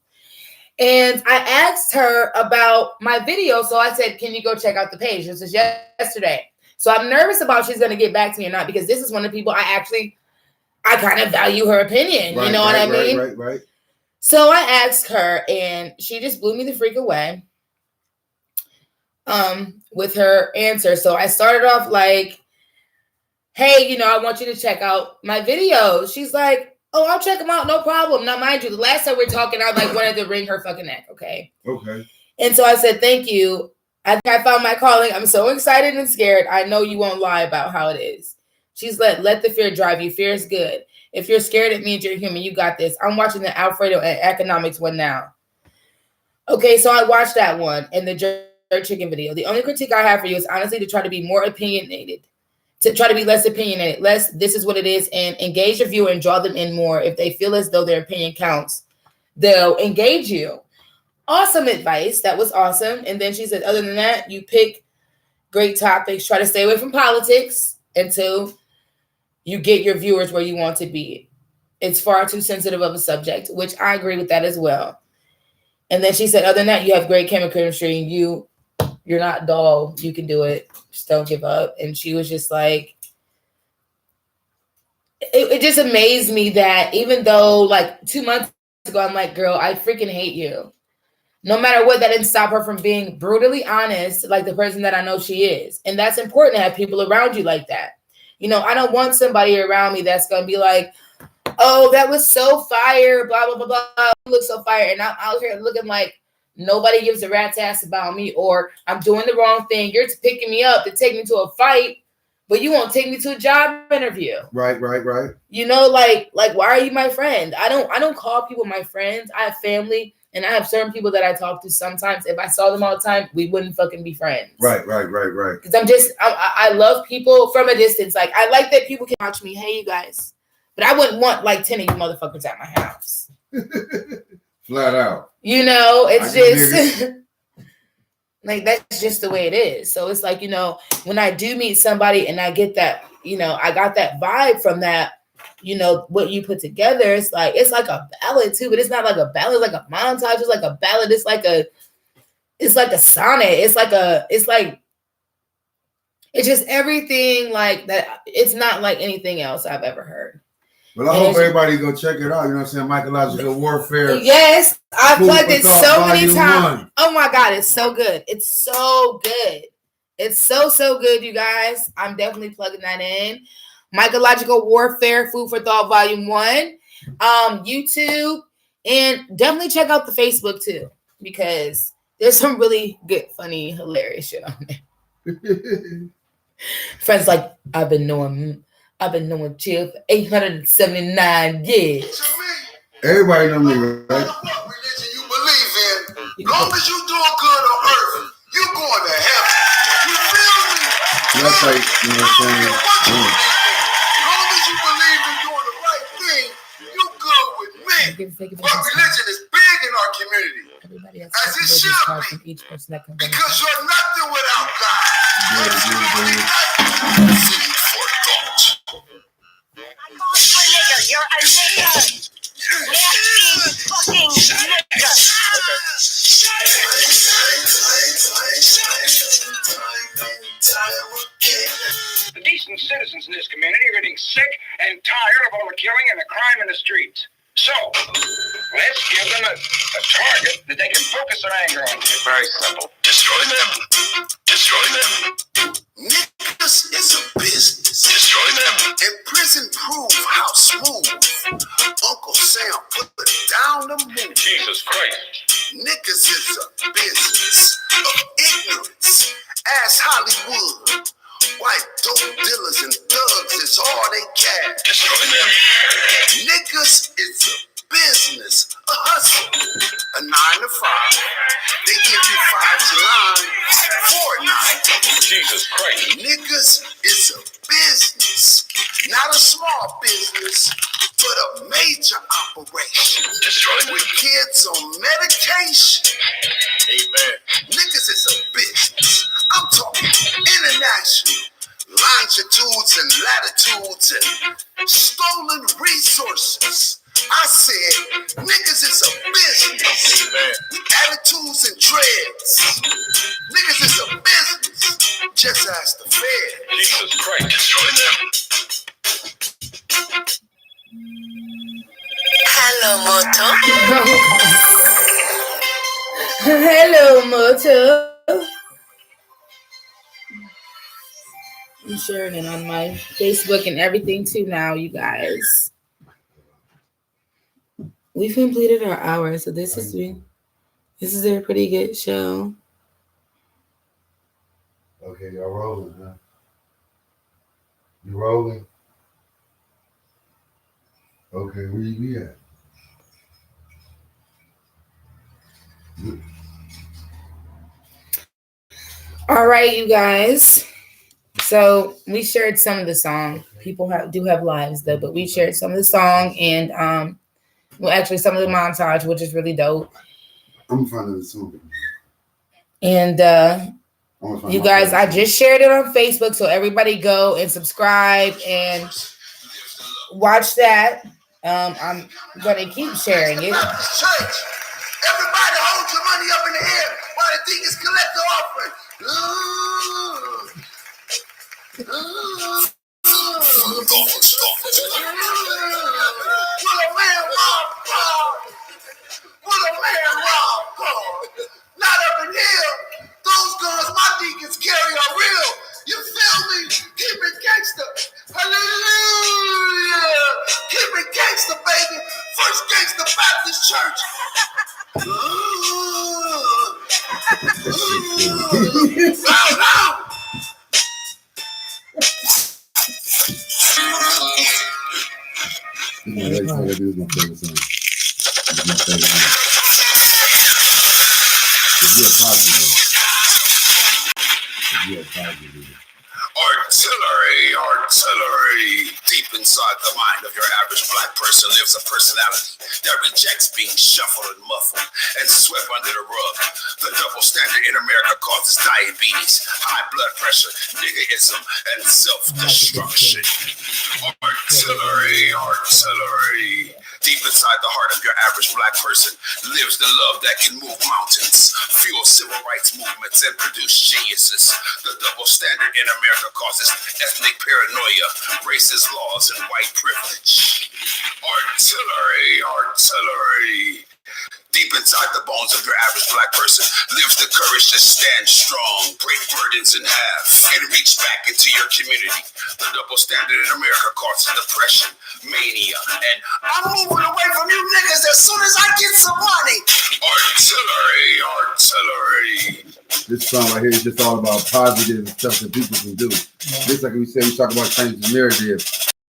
And I asked her about my video. So I said, can you go check out the page? This was yesterday. So I'm nervous about if she's going to get back to me or not, because this is one of the people I kind of value her opinion. Right, you know what I mean? Right. So I asked her and she just blew me the freak away with her answer. So I started off like, hey, you know, I want you to check out my videos. She's like, oh, I'll check them out. No problem. Now, mind you, the last time we were talking, I like wanted to wring her fucking neck. Okay. And so I said, thank you. I think I found my calling. I'm so excited and scared. I know you won't lie about how it is. She's let the fear drive you. Fear is good. If you're scared, it means you're human. You got this. I'm watching the Alfredo and economics one now. Okay, so I watched that one and the jerk chicken video. The only critique I have for you is honestly to try to be more opinionated. To try to be less opinionated, less this is what it is, and engage your viewer and draw them in more. If they feel as though their opinion counts, they'll engage you. Awesome advice. That was awesome. And then she said, other than that, you pick great topics. Try to stay away from politics until you get your viewers where you want to be. It's far too sensitive of a subject, which I agree with that as well. And then she said, other than that, you have great chemistry and you're not dull. You can do it. Just don't give up. And she was just like, it just amazed me that even though like 2 months ago, I'm like, girl, I freaking hate you. No matter what, that didn't stop her from being brutally honest, like the person that I know she is. And that's important to have people around you like that. You know, I don't want somebody around me that's going to be like, oh, that was so fire, blah, blah, blah, blah. You look so fire. And I'm out here looking like, nobody gives a rat's ass about me, or I'm doing the wrong thing. You're picking me up to take me to a fight, but you won't take me to a job interview. Right. You know, like why are you my friend? I don't call people my friends. I have family and I have certain people that I talk to sometimes. If I saw them all the time, we wouldn't fucking be friends. Right. Because I love people from a distance. Like I like that people can watch me. Hey, you guys. But I wouldn't want like 10 of you motherfuckers at my house. Flat out. You know, it's just like that's just the way it is. So it's like, you know, when I do meet somebody and I get that, you know, I got that vibe from that, you know, what you put together, it's like a ballad too, but it's not like a ballad, it's like a montage, it's like a ballad, it's like a sonnet, it's just everything like that. It's not like anything else I've ever heard. Well, I hope everybody go check it out. You know what I'm saying? Mycological Warfare. Yes, I've plugged it so many times. Oh my God, it's so good. It's so good. It's so good, you guys. I'm definitely plugging that in. Mycological Warfare, Food for Thought, Volume 1. YouTube. And definitely check out the Facebook too, because there's some really good, funny, hilarious shit on there. Friends like, I've been knowing Chill for 879 years. Everybody know me, right? What religion you believe in, long as you doing good on earth, you going to heaven. You feel me? That's like, you know what I'm saying? Long as you believe in doing the right thing, you good with me. But religion is big in our community. As it should be. Because you're nothing without God. You're a nigga. Nasty fucking nigga. The decent citizens in this community are getting sick and tired of all the killing and the crime in the streets. So, let's give them a target that they can focus their anger on. Very simple. Destroy them. Destroy them. Niggas is a business. Destroy them. And prison prove how smooth Uncle Sam put down the move. Jesus Christ. Niggas is a business of ignorance. Ask Hollywood. White dope dealers and thugs is all they care. Destroy them. Niggas is a business, a hustle, a 9 to 5. They give you 5 to 9 for a 9. Jesus Christ. Niggas is a business, not a small business, but a major operation. Destroy with kids on medication. Amen. Niggas is a business. I'm talking international. Longitudes and latitudes and stolen resources. I said, niggas is a business. Amen. With attitudes and dreads. Niggas is a business. Just ask the Fed. Jesus Christ, destroy them. Hello, Moto. Hello, Moto. I'm sharing it on my Facebook and everything too now, you guys. We've completed our hour, so this is a pretty good show. Okay, y'all rolling, huh? You rolling? Okay, where you be at? All right, you guys. So we shared some of the song. People do have lives though, but we shared some of the song and well, actually some of the montage, which is really dope. I'm finding the song. And you guys, I just shared it on Facebook, so everybody go and subscribe and watch that. I'm gonna keep sharing it. Church, everybody hold your money up in the air while the deacons collect the offering. Will a man rob God? Will a man rob God? Not up in here. Those guns my deacons carry are real. You feel me? Keep it gangster. Hallelujah. Keep it gangster, baby. First Gangster Baptist Church. Bow down. That's my favorite song. It's my favorite song. It's real positive. It's real positive. Artillery. Deep inside the mind of your average black person lives a personality that rejects being shuffled and muffled and swept under the rug. The double standard in America causes diabetes, high blood pressure, niggerism, and self-destruction. Artillery. Deep inside the heart of your average black person lives the love that can move mountains, fuel civil rights movements, and produce geniuses. The double standard in America causes ethnic paranoia, racist laws, and white privilege. Artillery. Deep inside the bones of your average black person lives the courage to stand strong, break burdens in half, and reach back into your community. The double standard in America causes depression, mania, and I'm moving away from you niggas as soon as I get some money. Artillery. This song right here is just all about positive stuff that people can do. Just like we said, we talk about changing the narrative.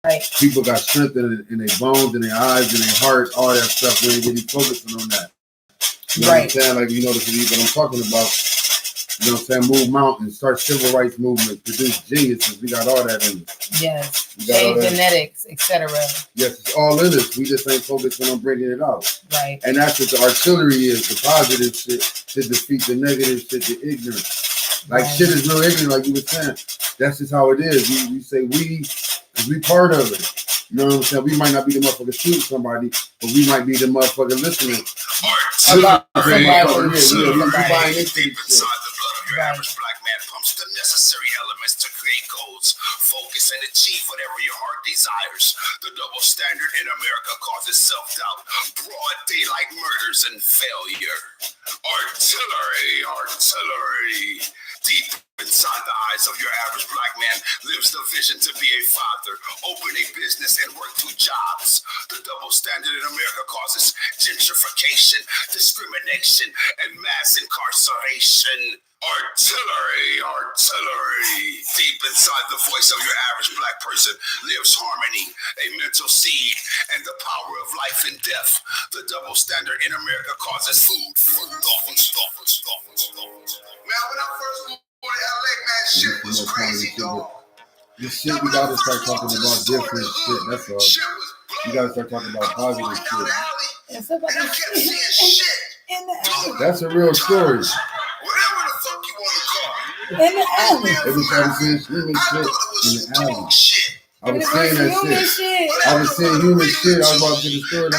Right. People got strength in their bones, in their eyes, in their heart, all that stuff. We ain't really focusing on that. You know what I'm saying? Like, you know, what I'm talking about. You know what I'm saying? Move mountains, start civil rights movements, produce geniuses. We got all that in us. Yes. Change genetics, etc. Yes, it's all in us. We just ain't focusing on bringing it out. Right. And that's what the artillery is, the positive shit to defeat the negative shit, the ignorant. Like shit is real ignorant, like you were saying. That's just how it is. We say we part of it. You know what I'm saying? We might not be the motherfucker shooting somebody, but we might be the motherfucker listening. Artillery. Deep inside the blood of your average black man pumps the necessary elements to create goals, focus, and achieve whatever your heart desires. The double standard in America causes self-doubt, broad daylight murders, and failure. Artillery. Deep Inside the eyes of your average black man lives the vision to be a father, open a business, and work 2 jobs. The double standard in America causes gentrification, discrimination, and mass incarceration. Artillery, artillery. Deep inside the voice of your average black person lives harmony, a mental seed, and the power of life and death. The double standard in America causes food for dolphins. Man, when I first moved to LA, man, shit was crazy, dog. This shit, we gotta start talking about different shit. That's all. You gotta start talking about positive shit. And somebody shit in the alley. That's a real story. Whatever the fuck you want to call it. In the alley. Everybody saying human shit in the alley. I was saying that Human shit. I was saying human shit. I was about to get the story.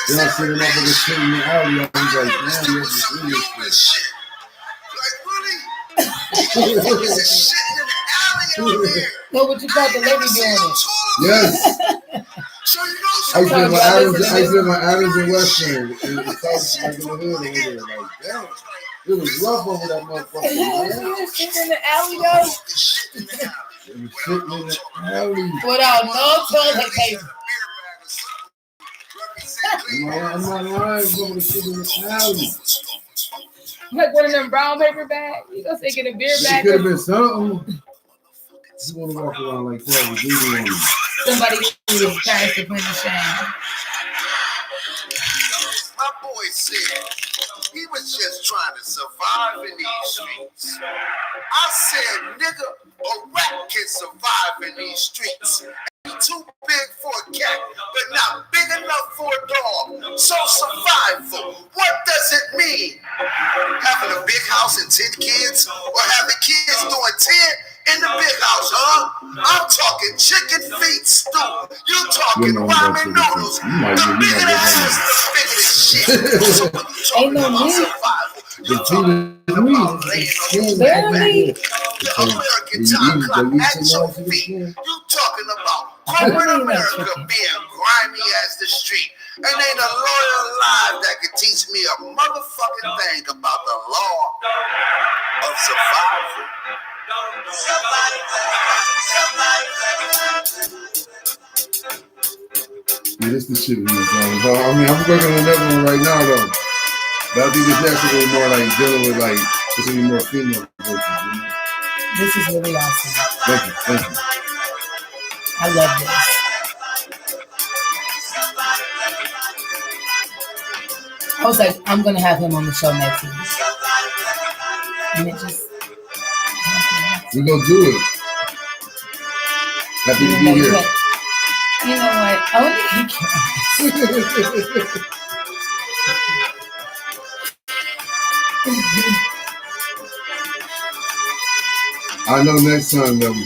Then I see the motherfucker shit in the alley. I was like, man, this is human shit. Like, really? Motherfuckers is shitting in the alley out here. Know what you call the lady doing it? Yes. So you know I used to something. have my Adams and Western in the south, like in the hood over there. Like, damn. It was rough over that motherfucker. You was sitting in the alley, though? It was sitting in the alley. Without no toilet paper. I'm not lying, bro. The shit in the alley. Like one of them brown paper bags. You gonna say get a beer It bag? could have been something. You want to walk around like that with duty on you. Somebody who was trying to put in shame. My boy said he was just trying to survive in these streets. I said, nigga, a rat can survive in these streets. Too big for a cat, but not big enough for a dog. So survival, what does it mean? Having a big house and 10 kids, or having kids doing 10 in the big house, huh? I'm talking chicken feet stew. You talking ramen noodles. The bigger the house, the bigger the shit. Ain't no need. Barely. The American time clock at your feet. You talking about corporate America being grimy as the street. And ain't a lawyer alive that can teach me a motherfucking thing about the law of survival. Yeah, this the shit we was talking about. I mean, I'm working on that one right now, though. But I think this next one is more like dealing with, like, this will be more female voices, you know? This is really awesome. Thank you. I love this. I was like, I'm gonna have him on the show next week. And it just We're gonna do it. Happy to be here. You know what? Only he can. I know next time, though.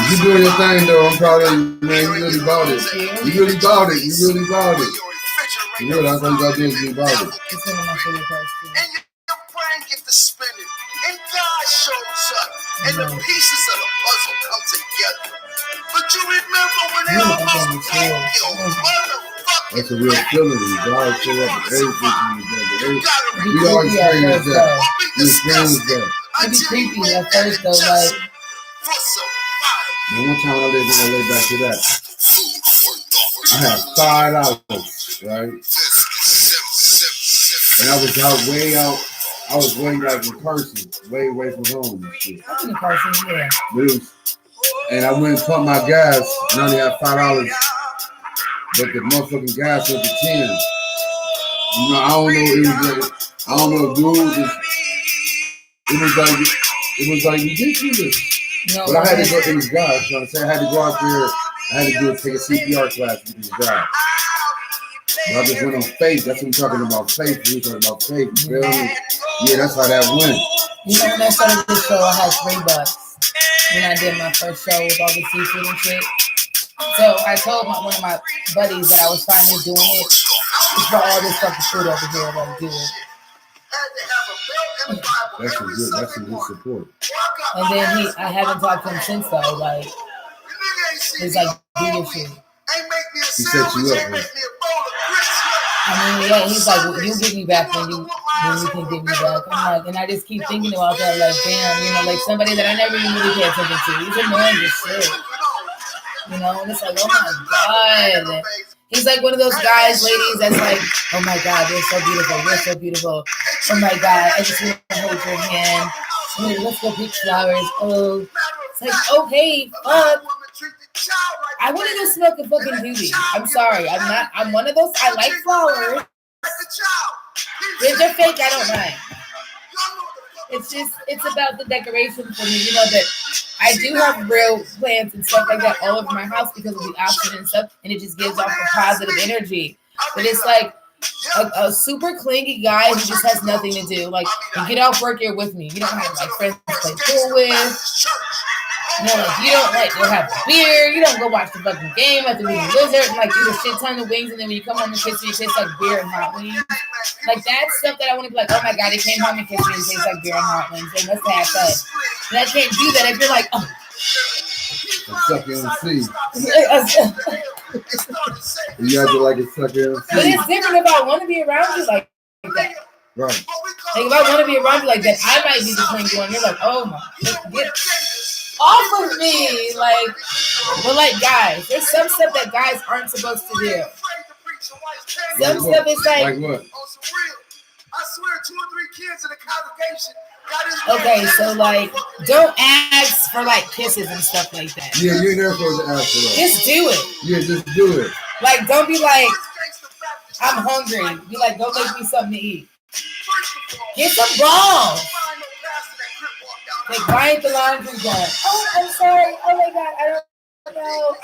You doing your thing, though. I'm proud of you, man. You really bought it. You really bought it. You know, that's all you gotta do is be about it. It's one of my favorite parts too. And your brain get to spinning, and God shows up, and the pieces of the puzzle come together. But you remember when they almost broke your motherfucking That's a real feeling. God show up and everything together. We all experience that. We experience that. It'd be creepy at first though, like for survival. And one time I lived back to that. I had $5, right? And I was I was way like in person, way away from home and shit. I'm in person, yeah. And I went and pumped my gas and I only had $5. But the motherfucking gas went to 10. You know, I don't know, dude. It was like ridiculous. No, but I had to go to this guy. You know what I'm saying? I had to go out there. I had to take a CPR class with this guy. But I just went on faith. That's what we're talking about. Faith. We're talking about faith. You feel me? Yeah, that's how that went. You know, when I started this show, I had $3 when I did my first show with all the seafood and shit. So I told one of my buddies that I was finally doing it. It's for all this fucking food over here that I do it. That's a good support. And then I haven't talked to him since though. Like, it's like do your shit. He set you up, man. I mean, yeah, he's like, well, you give me back when you can give me back. I'm like, and I just keep thinking about that, like, damn, you know, like somebody that I never even really pay attention to. He's annoying as shit. You know, and it's like, oh my God. He's like one of those guys, ladies, that's like, oh my God, you're so beautiful. You're so beautiful. Oh my God, I just want to hold your hand. Oh, let's go pick flowers. Oh, it's like, okay, fuck. I want to go smoke a fucking doobie. I'm sorry. I'm one of those. I like flowers. If they're fake, I don't mind. It's about the decoration for me. You know that I do have real plants and stuff like that all over my house because of the oxygen and stuff, and it just gives off a positive energy. But it's like a super clingy guy who just has nothing to do. Like, you get off work, you're with me. You don't have like friends to play pool with. You know, like you don't like go have beer. You don't go watch the fucking game at the Lizard and like eat a shit ton of wings, and then when you come home and kiss me, it tastes like beer and hot wings. Like that's stuff that I want to be like, oh my God, he came home and kissed me, and it tastes like beer and hot wings. They must have fun. And I can't do that if you're like, oh. Sucker MC. You have to like a sucker MC. But it's different if I want to be around you like that. Right. Like if I want to be around you like that, I might be the clingy one. You're like, oh my, get off of me, like. But like guys, there's some stuff that guys aren't supposed to do. Some stuff is like what? I swear 2 or 3 kids in the congregation. Okay, so like, don't ask for like kisses and stuff like that. Yeah, you're never supposed to ask for that. Just do it. Yeah, just do it. Like, don't be like, I'm hungry. Be like, go make me something to eat. Get some balls. Like, why ain't the laundry done? Oh, I'm sorry. Oh my God, I don't know.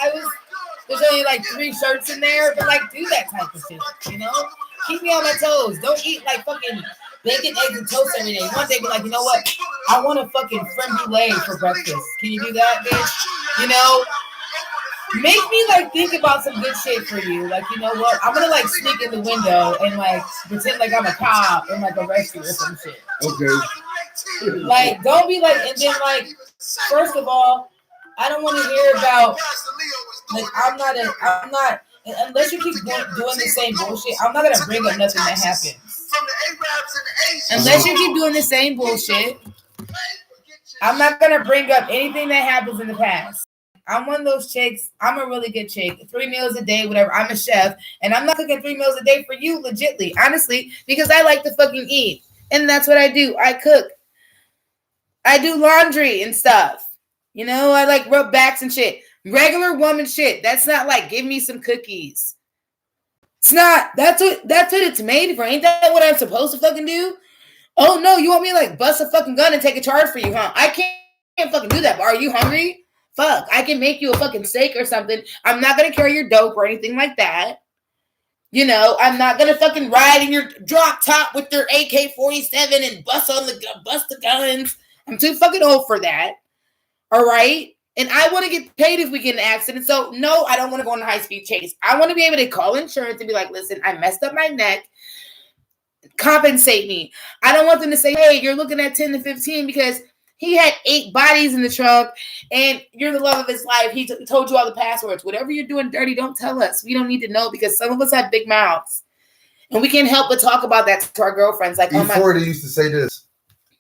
There's only like 3 shirts in there, but like, do that type of shit. You know, keep me on my toes. Don't eat like fucking bacon, eggs, and toast every day. One day, be like, you know what? I want a fucking creme brulee for breakfast. Can you do that, bitch? You know, make me like think about some good shit for you. Like, you know what? I'm gonna like sneak in the window and like pretend like I'm a cop and like arrest you or some shit. Okay. Like, don't be like, and then like, first of all, I don't want to hear about like I'm not unless you keep doing the same bullshit. I'm not gonna bring up nothing that happened. Unless you keep doing the same bullshit, I'm not gonna bring up anything that happens in the past. I'm one of those chicks. I'm a really good chick. 3 meals a day, whatever. I'm a chef, and I'm not cooking 3 meals a day for you, legitly, honestly, because I like to fucking eat, and that's what I do. I cook. I do laundry and stuff. You know, I like rub backs and shit. Regular woman shit. That's not like give me some cookies. It's not. That's what it's made for. Ain't that what I'm supposed to fucking do? Oh no, you want me to like bust a fucking gun and take a charge for you, huh? I can't fucking do that. But are you hungry? Fuck, I can make you a fucking steak or something. I'm not gonna carry your dope or anything like that. You know, I'm not gonna fucking ride in your drop top with your AK-47 and bust the guns. I'm too fucking old for that. All right. And I want to get paid if we get in an accident. So no, I don't want to go on a high-speed chase. I want to be able to call insurance and be like, listen, I messed up my neck. Compensate me. I don't want them to say, hey, you're looking at 10 to 15 because he had 8 bodies in the trunk and you're the love of his life. He told you all the passwords. Whatever you're doing dirty, don't tell us. We don't need to know because some of us have big mouths. And we can't help but talk about that to our girlfriends. Like, before they used to say this,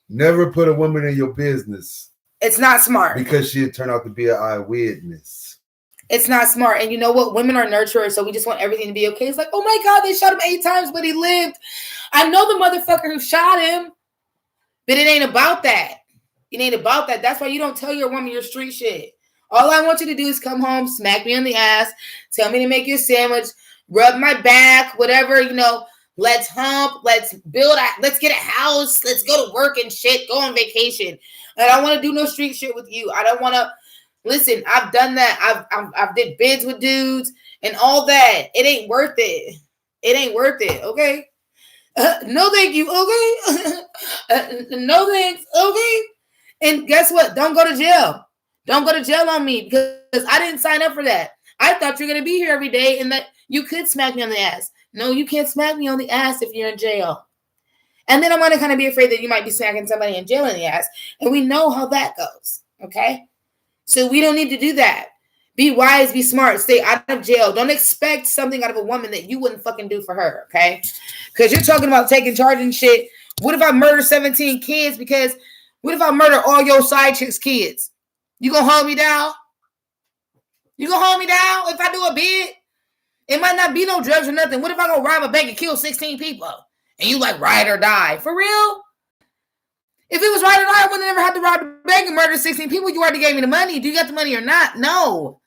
never put a woman in your business. It's not smart. Because she'd turn out to be an eyewitness. It's not smart. And you know what? Women are nurturers, so we just want everything to be okay. It's like, oh my God, they shot him 8 times, but he lived. I know the motherfucker who shot him, but it ain't about that. It ain't about that. That's why you don't tell your woman your street shit. All I want you to do is come home, smack me on the ass, tell me to make you a sandwich, rub my back, whatever, you know. Let's hump. Let's get a house. Let's go to work and shit. Go on vacation. I don't want to do no street shit with you. I don't want to. Listen, I've done that. I've did bids with dudes and all that. It ain't worth it. It ain't worth it. Okay. No, thank you. Okay. No thanks. Okay. And guess what? Don't go to jail. Don't go to jail on me because I didn't sign up for that. I thought you were gonna be here every day and that you could smack me on the ass. No, you can't smack me on the ass if you're in jail. And then I'm going to kind of be afraid that you might be smacking somebody in jail in the ass. And we know how that goes. Okay? So we don't need to do that. Be wise, be smart, stay out of jail. Don't expect something out of a woman that you wouldn't fucking do for her, okay? Because you're talking about taking charge and shit. What if I murder 17 kids? Because what if I murder all your side chicks' kids? You gonna hold me down? You gonna hold me down if I do a bid? It might not be no drugs or nothing. What if I go rob a bank and kill 16 people? And you like ride or die? For real? If it was ride or die, I would have never had to rob the bank and murder 16 people. You already gave me the money. Do you got the money or not? No.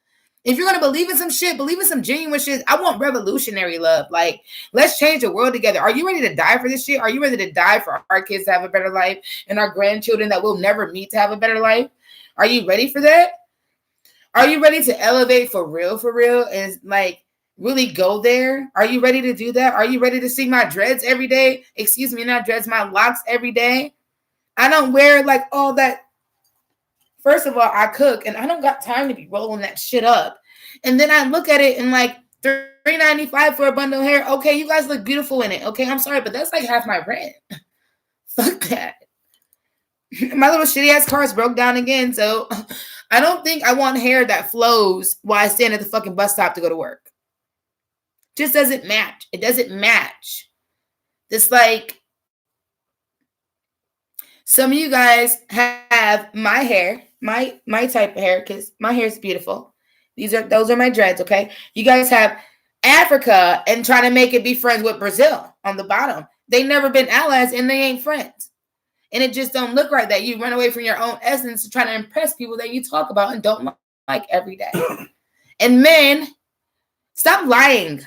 If you're going to believe in some shit, believe in some genuine shit. I want revolutionary love. Like, let's change the world together. Are you ready to die for this shit? Are you ready to die for our kids to have a better life and our grandchildren that we'll never meet to have a better life? Are you ready for that? Are you ready to elevate for real, and like really go there? Are you ready to do that? Are you ready to see my dreads every day? Excuse me, not dreads, my locks every day. I don't wear like all that. First of all, I cook and I don't got time to be rolling that shit up. And then I look at it and like $3.95 for a bundle of hair. Okay, you guys look beautiful in it. Okay, I'm sorry, but that's like half my rent. Fuck that. My little shitty ass car's broke down again, so I don't think I want hair that flows while I stand at the fucking bus stop to go to work. Just doesn't match. It doesn't match. It's like some of you guys have my hair, my type of hair, because my hair is beautiful. Those are my dreads, okay? You guys have Africa and trying to make it be friends with Brazil on the bottom. They never been allies and they ain't friends. And it just don't look right that you run away from your own essence to try to impress people that you talk about and don't like every day. And men, stop lying.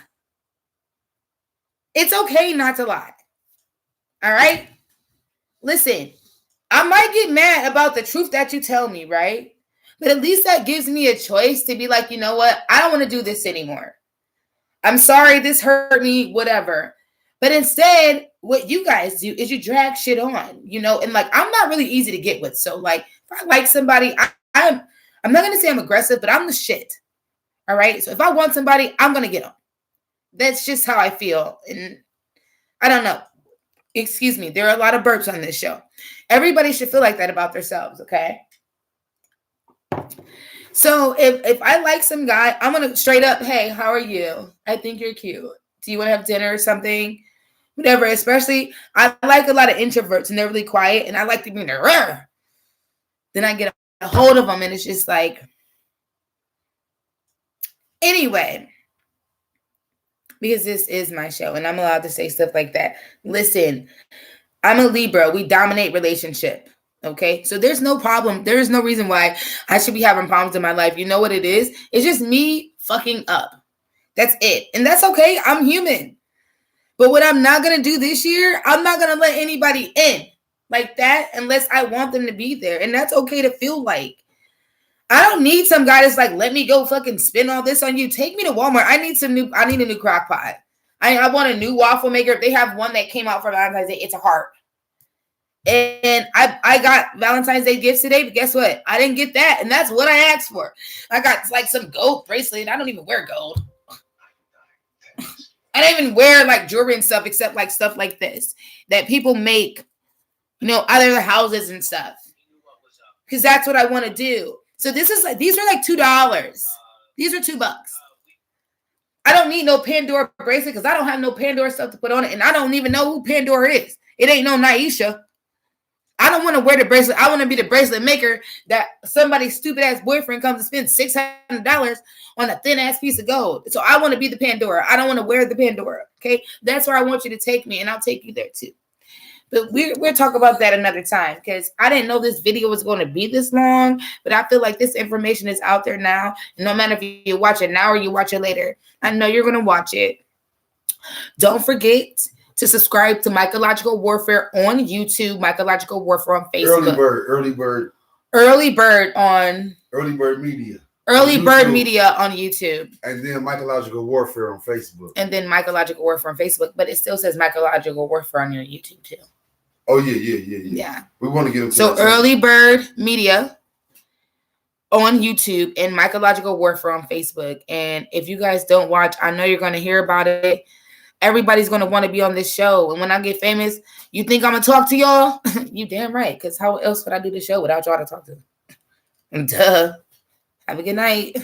It's okay not to lie. All right? Listen, I might get mad about the truth that you tell me, right? But at least that gives me a choice to be like, you know what? I don't want to do this anymore. I'm sorry, this hurt me, whatever. But instead, what you guys do is you drag shit on, you know? And like, I'm not really easy to get with. So like, if I like somebody, I'm not going to say I'm aggressive, but I'm the shit. All right? So if I want somebody, I'm going to get them. That's just how I feel. And I don't know. Excuse me. There are a lot of burps on this show. Everybody should feel like that about themselves, okay? So if I like some guy, I'm going to straight up, hey, how are you? I think you're cute. Do you want to have dinner or something? Whatever. Especially, I like a lot of introverts and they're really quiet and I like to be in there. Then I get a hold of them and it's just like, anyway, because this is my show and I'm allowed to say stuff like that. Listen, I'm a Libra. We dominate relationship. Okay, so there's no problem. There is no reason why I should be having problems in my life. You know what it is? It's just me fucking up. That's it. And that's okay. I'm human. But what I'm not going to do this year, I'm not going to let anybody in like that unless I want them to be there. And that's okay to feel like. I don't need some guy that's like, let me go fucking spend all this on you. Take me to Walmart. I need a new crock pot. I want a new waffle maker. They have one that came out for Valentine's Day. It's a heart. And I got Valentine's Day gifts today, but guess what? I didn't get that. And that's what I asked for. I got like some gold bracelet. I don't even wear gold. I don't even wear like jewelry and stuff except like stuff like this that people make, you know, out of their houses and stuff. Because that's what I want to do. So this is like, these are like $2. These are $2. I don't need no Pandora bracelet because I don't have no Pandora stuff to put on it. And I don't even know who Pandora is. It ain't no Naisha. I don't want to wear the bracelet. I want to be the bracelet maker that somebody's stupid ass boyfriend comes and spends $600 on a thin ass piece of gold. So I want to be the Pandora. I don't want to wear the Pandora. Okay. That's where I want you to take me and I'll take you there too. But we'll talk about that another time because I didn't know this video was going to be this long, but I feel like this information is out there now. And no matter if you watch it now or you watch it later, I know you're going to watch it. Don't forget to subscribe to Mycological Warfare on YouTube, Mycological Warfare on Facebook. Early Bird Media. Early Bird Media on YouTube. And then Mycological Warfare on Facebook. But it still says Mycological Warfare on your YouTube too. Oh, yeah. We want to get into so Early Bird Media on YouTube and Mycological Warfare on Facebook. And if you guys don't watch, I know you're going to hear about it. Everybody's going to want to be on this show. And when I get famous, you think I'm going to talk to y'all? You damn right. Because how else would I do the show without y'all to talk to? Duh. Have a good night.